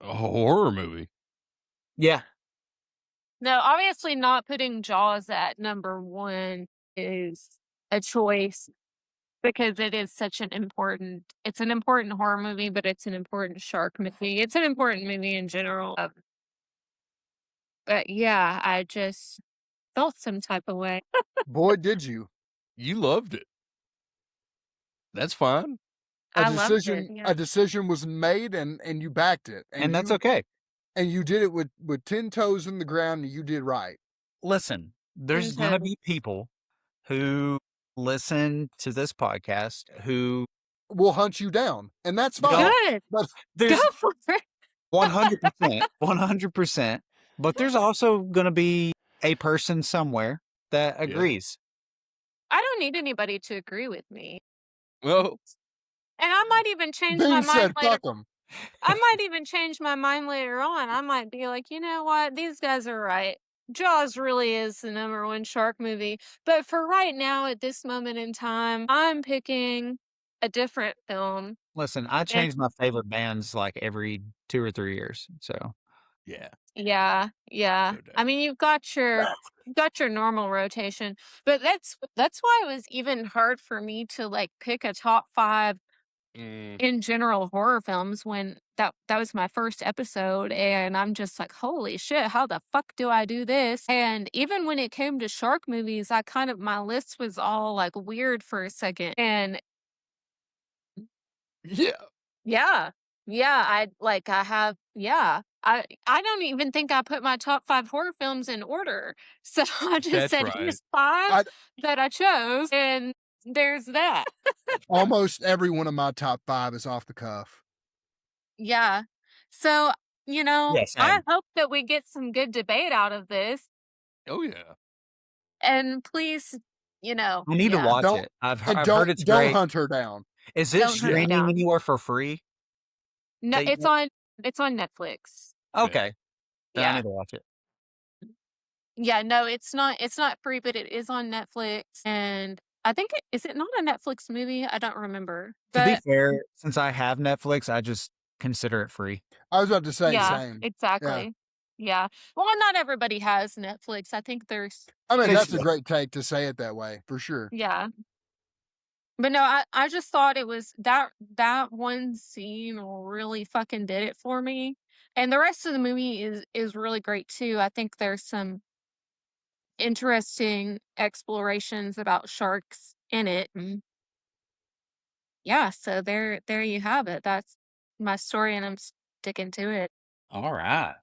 A: horror movie.
G: Yeah.
H: No, obviously not putting Jaws at number 1 is a choice because it is such an important horror movie, but it's an important shark movie. It's an important movie in general. But yeah, I just felt some type of way.
F: Boy, did you.
A: You loved it. That's fine.
H: I loved it.
F: A decision was made and you backed it.
G: And that's okay.
F: And you did it with 10 toes in the ground, and you did right.
G: Listen, there's going to be people who listen to this podcast who
F: will hunt you down, and that's fine.
H: Good.
F: But
G: there's
H: Go for it.
G: 100%, 100%. But there's also going to be a person somewhere that agrees.
H: I don't need anybody to agree with me.
A: Well,
H: and I might even change my mind
F: said,
H: later.
F: Fuck 'em.
H: I might even change my mind later on. I might be like, you know what? These guys are right. Jaws really is the number 1 shark movie. But for right now, at this moment in time, I'm picking a different film.
G: Listen, I change my favorite bands like every 2 or 3 years. So,
A: yeah.
H: Yeah.
A: No doubt.
H: I mean, you've got your normal rotation, but that's why it was even hard for me to like pick a top 5 in general horror films when that was my first episode, and I'm just like, holy shit, how the fuck do I do this? And even when it came to shark movies, my list was all like weird for a second. And I don't even think I put my top 5 horror films in order. So I just said, here's 5 that I chose, and there's that.
F: Almost every one of my top 5 is off the cuff.
H: Yeah. So,
G: Yes,
H: I hope that we get some good debate out of this.
A: Oh, yeah.
H: And please you know.
G: I need to
H: Yeah.
G: watch
F: Don't
G: it. I've
F: and
G: I've
F: don't
G: heard it's
F: don't
G: great.
F: hunt her down.
G: Is it
H: Don't hunt me
G: streaming
H: down.
G: anywhere for free?
H: No,
G: That
H: it's
G: you-
H: on Netflix.
G: Okay, then I
H: Yeah.
G: need to watch it.
H: Yeah, no, it's not free, but it is on Netflix, and I think is it not a Netflix movie? I don't remember.
G: To be
H: But
G: fair, since I have Netflix, I just consider it free.
F: I was about to say
H: yeah,
F: same. Yeah.
H: exactly. Yeah. Well, not everybody has Netflix. I think there's
F: I mean,
G: 'Cause-
F: that's a great take to say it that way, for sure.
H: yeah. But no, I just thought it was that one scene really fucking did it for me. And the rest of the movie is really great too. I think there's some interesting explorations about sharks in it. And yeah, so there you have it. That's my story and I'm sticking to it.
G: All right,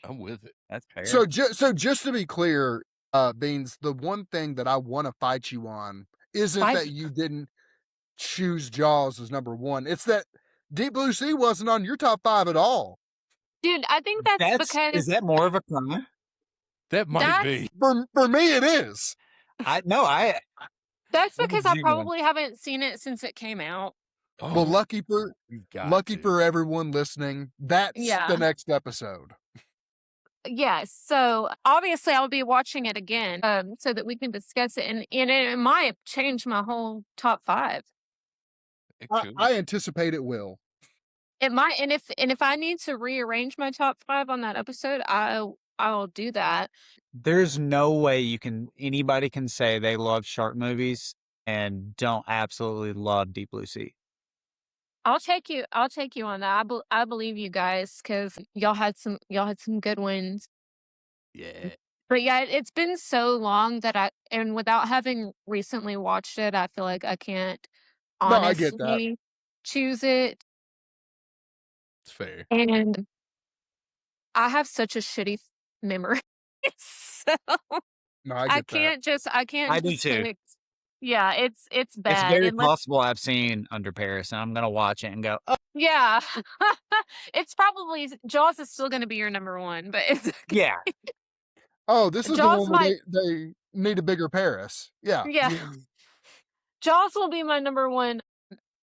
A: I'm with it.
G: that's fair.
F: So just to be clear, Beans, the one thing that I want to fight you on isn't
H: Fight-
F: that you didn't choose Jaws as number one. It's that Deep Blue Sea wasn't on your top 5 at all.
H: Dude, I think that's because
G: is that more of a crime?
A: That might
H: That's-
A: be.
F: For me, it is.
H: that's
G: What
H: because
G: was
H: I
G: you going?
H: probably haven't seen it since it came out.
A: Oh,
F: Well, lucky
A: you got
F: for
A: to.
F: everyone listening, that's
H: Yeah.
F: the next episode.
H: Yeah, so obviously I'll be watching it again, so that we can discuss it, and it might change my whole top 5.
A: It
F: I,
A: could.
F: I anticipate it will.
H: It might, and if I need to rearrange my top 5 on that episode, I'll do that.
G: There's no way anybody can say they love shark movies and don't absolutely love Deep Blue Sea.
H: I'll take you on that. I believe you guys because y'all had some good ones.
A: Yeah.
H: But yeah, it's been so long that and without having recently watched it, I feel like I can't
F: No, I get that.
H: honestly choose it.
A: It's fair.
H: And I have such a shitty memory. So
F: No, I
H: I
F: get that.
H: can't
G: I do
H: just
G: too.
H: pick. Yeah, it's
G: It's
H: bad.
G: very
H: unless-
G: possible I've seen Under Paris, and I'm gonna watch it and go, "Oh,
H: Yeah. It's probably Jaws is still gonna be your number 1, but it's
G: yeah."
F: Oh, this is
H: Jaws
F: the one where they need a bigger Paris. Yeah.
H: Yeah. Jaws will be my number 1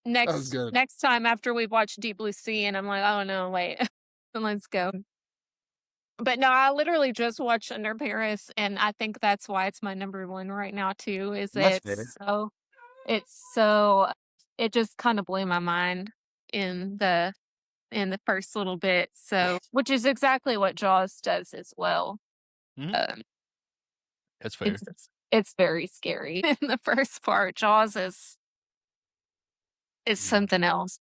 F: was good.
H: next time after we've watched Deep Blue Sea, and I'm like, oh no, wait, let's go. But no, I literally just watched Under Paris, and I think that's why it's my number 1 right now too. Is
G: That's
H: it just kind of blew my mind in the first little bit. So, which is exactly what Jaws does as well.
A: Mhm. That's fair.
H: It's very scary in the first part. Jaws is something else.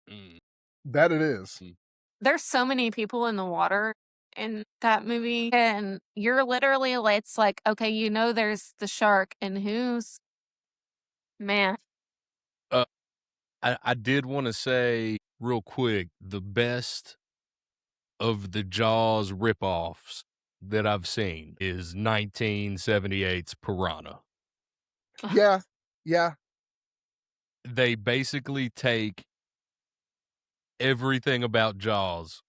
A: Mm.
F: That it is.
H: There's so many people in the water in that movie, and you're literally it's like, okay, there's the shark, and who's man.
A: I did want to say real quick, the best of the Jaws ripoffs that I've seen is 1978's Piranha.
F: Yeah. Yeah.
A: They basically take everything about Jaws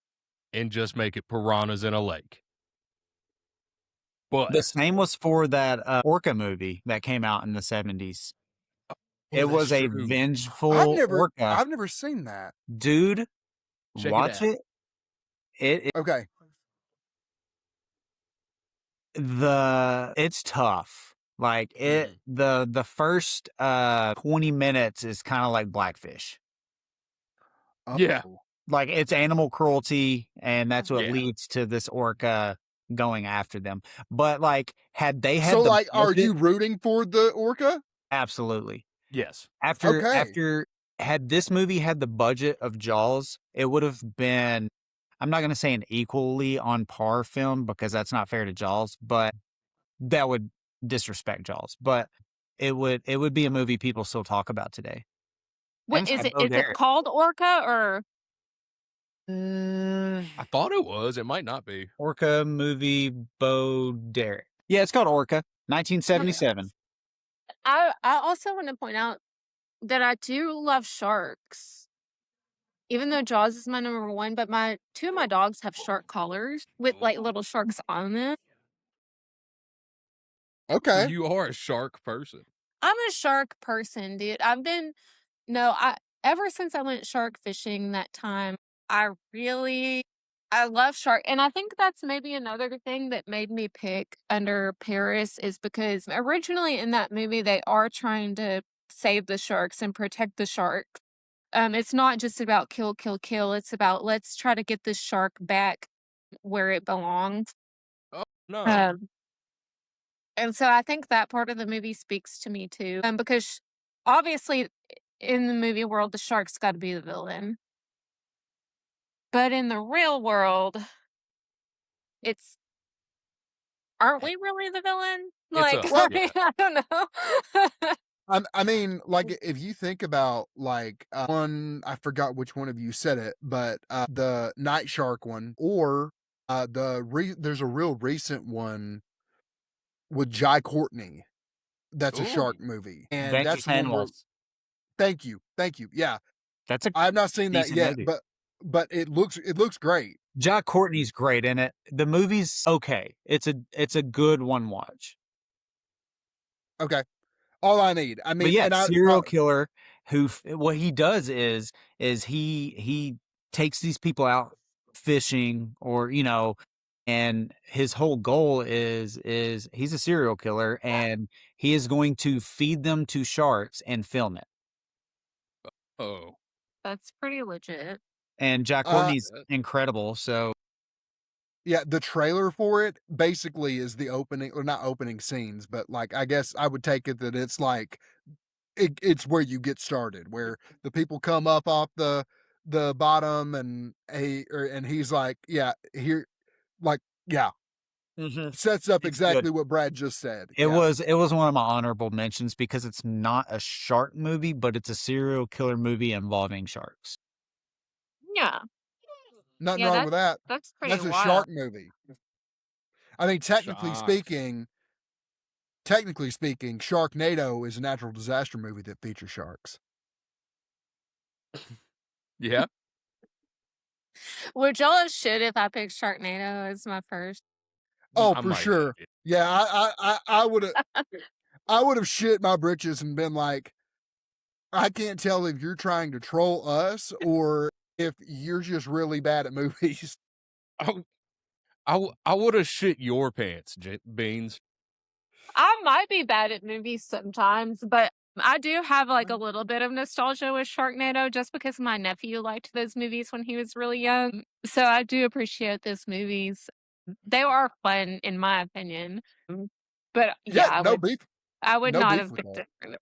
A: and just make it piranhas in a lake. But
G: The same was for that Orca movie that came out in the 70s. It
A: that's
G: was a
A: true.
G: vengeful
F: I've
G: orca.
F: never seen that.
G: Dude,
A: Check it
G: watch
A: out.
G: it.
F: Okay.
G: It's tough. Like the first 20 minutes is kind of like Blackfish.
A: Yeah.
F: Oh.
G: Like it's animal cruelty, and that's what
A: Yeah.
G: leads to this orca going after them. But like, had they had
F: So,
G: the
F: like, are
G: budget-
F: you rooting for the orca?
G: Absolutely.
A: Yes.
G: After had this movie had the budget of Jaws, it would have been, I'm not going to say an equally on par film because that's not fair to Jaws, but that would disrespect Jaws. But it would be a movie people still talk about today.
H: What
G: And
H: is it?
G: Bo
H: Is it
G: Derek.
H: called Orca or?
A: I thought it was. It might not be.
G: Orca movie Bo Derek. Yeah, it's called Orca, 1977.
H: I also want to point out that I do love sharks. Even though Jaws is my number 1, but two of my dogs have shark collars with like little sharks on them.
F: Okay.
A: You are a shark person.
H: I'm a shark person, dude. Ever since I went shark fishing that time, I love shark. And I think that's maybe another thing that made me pick Under Paris is because originally in that movie, they are trying to save the sharks and protect the shark. It's not just about kill, kill, kill. It's about let's try to get this shark back where it belongs.
A: Oh no.
H: And so I think that part of the movie speaks to me too. Because obviously in the movie world, the shark's got to be the villain. But in the real world, aren't we really the villain?
A: It's
H: Like,
A: us,
H: I
A: yeah.
H: mean, I don't know.
F: I mean, like if you think about like one, I forgot which one of you said it, but the Night Shark one, or there's a real recent one with Jai Courtney. That's a
A: Ooh.
F: shark movie, and
G: Dangerous
F: that's the one where.
G: Animals.
F: Thank you. Yeah,
G: That's a
F: I've not seen that
G: decent
F: yet,
G: movie.
F: but it looks great.
G: Jai Courtney's great in it. The movie's okay. It's a good one watch.
F: Okay, all I need. I mean,
G: But yeah,
F: and
G: serial killer who what he does is he takes these people out fishing or and his whole goal is he's a serial killer and he is going to feed them to sharks and film it.
A: Oh.
H: That's pretty legit.
G: And Jack Courtney's incredible, so
F: yeah, the trailer for it basically is the opening, or not opening scenes, but like I guess I would take it that it's like it's where you get started, where the people come up off the bottom, and he's like, yeah, here, like, yeah, sets up
G: It's
F: exactly
G: good.
F: what Brad just said.
G: It
F: Yeah.
G: was one of my honorable mentions because it's not a shark movie, but it's a serial killer movie involving sharks.
H: Yeah.
F: Nothing
H: Yeah,
F: wrong with that.
H: that's pretty
F: That's a
H: wild.
F: shark movie. I mean, technically
A: Sharks.
F: speaking, Sharknado is a natural disaster movie that features sharks.
A: Yeah.
H: Would y'all have shit if I picked Sharknado as my first?
F: Oh,
A: I
F: for
A: might
F: sure.
A: have it.
F: Yeah, I would have shit my britches and been like, I can't tell if you're trying to troll us or if you're just really bad at movies.
A: I would have shit your pants, Beans.
H: I might be bad at movies sometimes, but I do have like a little bit of nostalgia with Sharknado just because my nephew liked those movies when he was really young. So I do appreciate those movies. They are fun in my opinion. But yeah,
F: no beef.
H: I would
F: no
H: not
F: beef
H: have
F: with
H: picked it.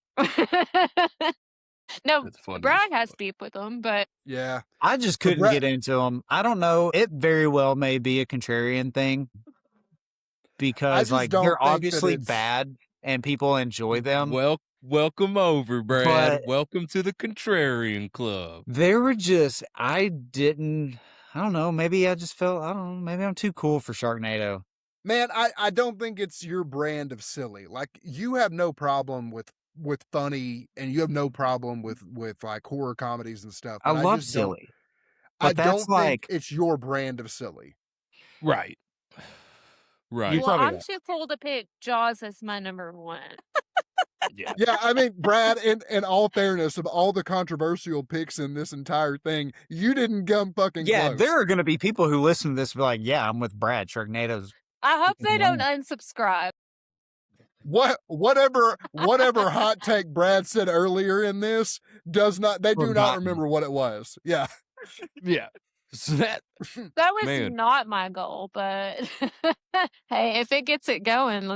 H: No,
A: That's funny.
H: Brad has beef with them, but
F: Yeah.
G: I just couldn't get into them. I don't know. It very well may be a contrarian thing because like they're obviously bad and people enjoy them.
A: Well, welcome over, Brad.
G: But
A: welcome to the Contrarian Club.
G: They were just I don't know, maybe I just felt maybe I'm too cool for Sharknado.
F: Man, I don't think it's your brand of silly. Like you have no problem with funny, and you have no problem with like horror comedies and stuff.
G: I love
F: just
G: silly.
F: I
G: But
F: don't
G: that's
F: think it's your brand of silly.
A: Right. Right.
H: well, I'm too cool to pick Jaws as my number one.
A: Yeah.
F: Yeah, I mean, Brad, in all fairness, of all the controversial picks in this entire thing, you didn't come fucking close.
G: There are going to be people who listen to this and be like, yeah, I'm with Brad. Sharknado's.
H: I hope they don't unsubscribe.
F: Whatever hot take Brad said earlier in this they do not remember what it was. Yeah.
A: Yeah. So that
H: was not my goal, but hey, if it gets it going,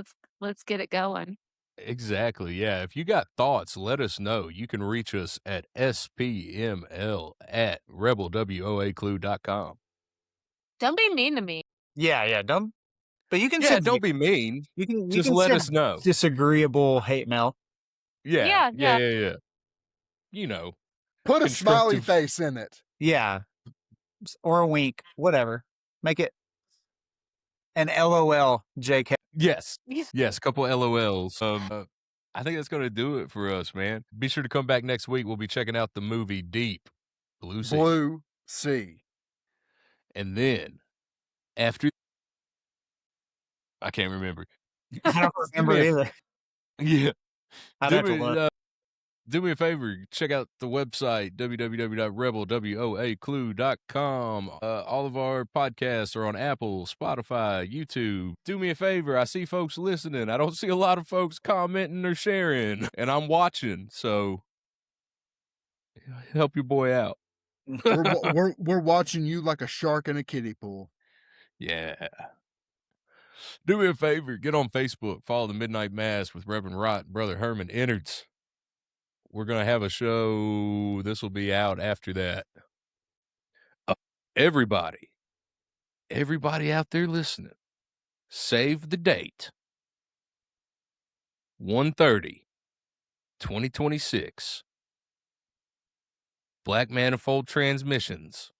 H: let's get it going.
A: Exactly. Yeah. If you got thoughts, let us know. You can reach us at spml@rebelwoaclue.com.
H: Don't be mean to me.
G: Yeah. Don't. But you can
A: don't be mean.
G: You can
A: just let us know.
G: Disagreeable hate mail.
A: Yeah.
H: Yeah.
A: You know.
F: Put a smiley face in it.
G: Yeah. Or a wink. Whatever. Make it an LOL, JK.
A: Yes. Yes. A couple LOLs. I think that's going to do it for us, man. Be sure to come back next week. We'll be checking out the movie Deep Blue
F: Sea.
A: And then after, I can't remember.
G: I don't remember either.
A: Yeah.
G: I'd have to look.
A: Do me a favor, check out the website, www.rebel.clue.com. All of our podcasts are on Apple, Spotify, YouTube. Do me a favor, I see folks listening. I don't see a lot of folks commenting or sharing, and I'm watching, so help your boy out.
F: We're watching you like a shark in a kiddie pool.
A: Yeah. Do me a favor, get on Facebook, follow the Midnight Mass with Reverend Rott and Brother Herman Innards. We're going to have a show. This will be out after that. Everybody out there listening, save the date. 1/30/2026. Black Manifold Transmissions,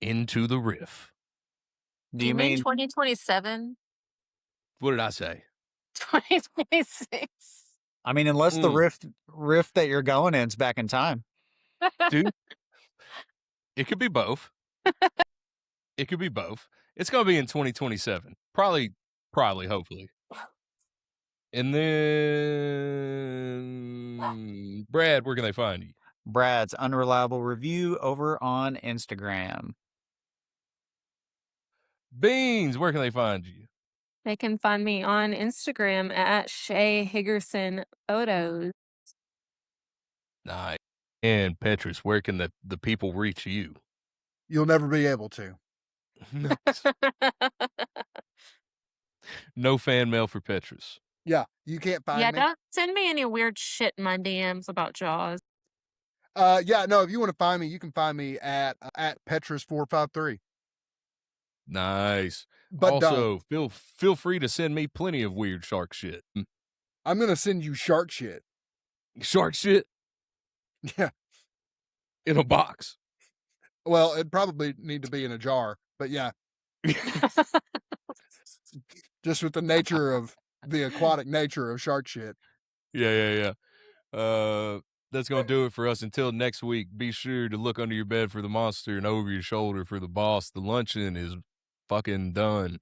A: Into the Riff.
G: Do you mean
H: 2027?
A: What did I say?
H: 2026.
G: I mean, unless the rift that you're going in is back in time.
A: Dude, it could be both. It could be both. It's going to be in 2027. Probably, hopefully. And then, Brad, where can they find you?
G: Brad's Unreliable Review over on Instagram.
A: Beans, where can they find you?
H: They can find me on Instagram at Shay Higgerson Photos.
A: Nice. And Petrus, where can the people reach you?
F: You'll never be able to.
A: No fan mail for Petrus.
F: Yeah, you can't find
H: Yeah,
F: me.
H: don't send me any weird shit in my DMs about Jaws.
F: Yeah, no, if you want to find me, you can find me at Petrus453.
A: Nice.
F: But
A: also, feel free to send me plenty of weird shark shit.
F: I'm going to send you shark shit.
A: Shark shit?
F: Yeah.
A: In a box.
F: Well, it'd probably need to be in a jar, but yeah. Just with the nature of the aquatic nature of shark shit.
A: Yeah. That's going to do it for us until next week. Be sure to look under your bed for the monster and over your shoulder for the boss. The luncheon is fucking done.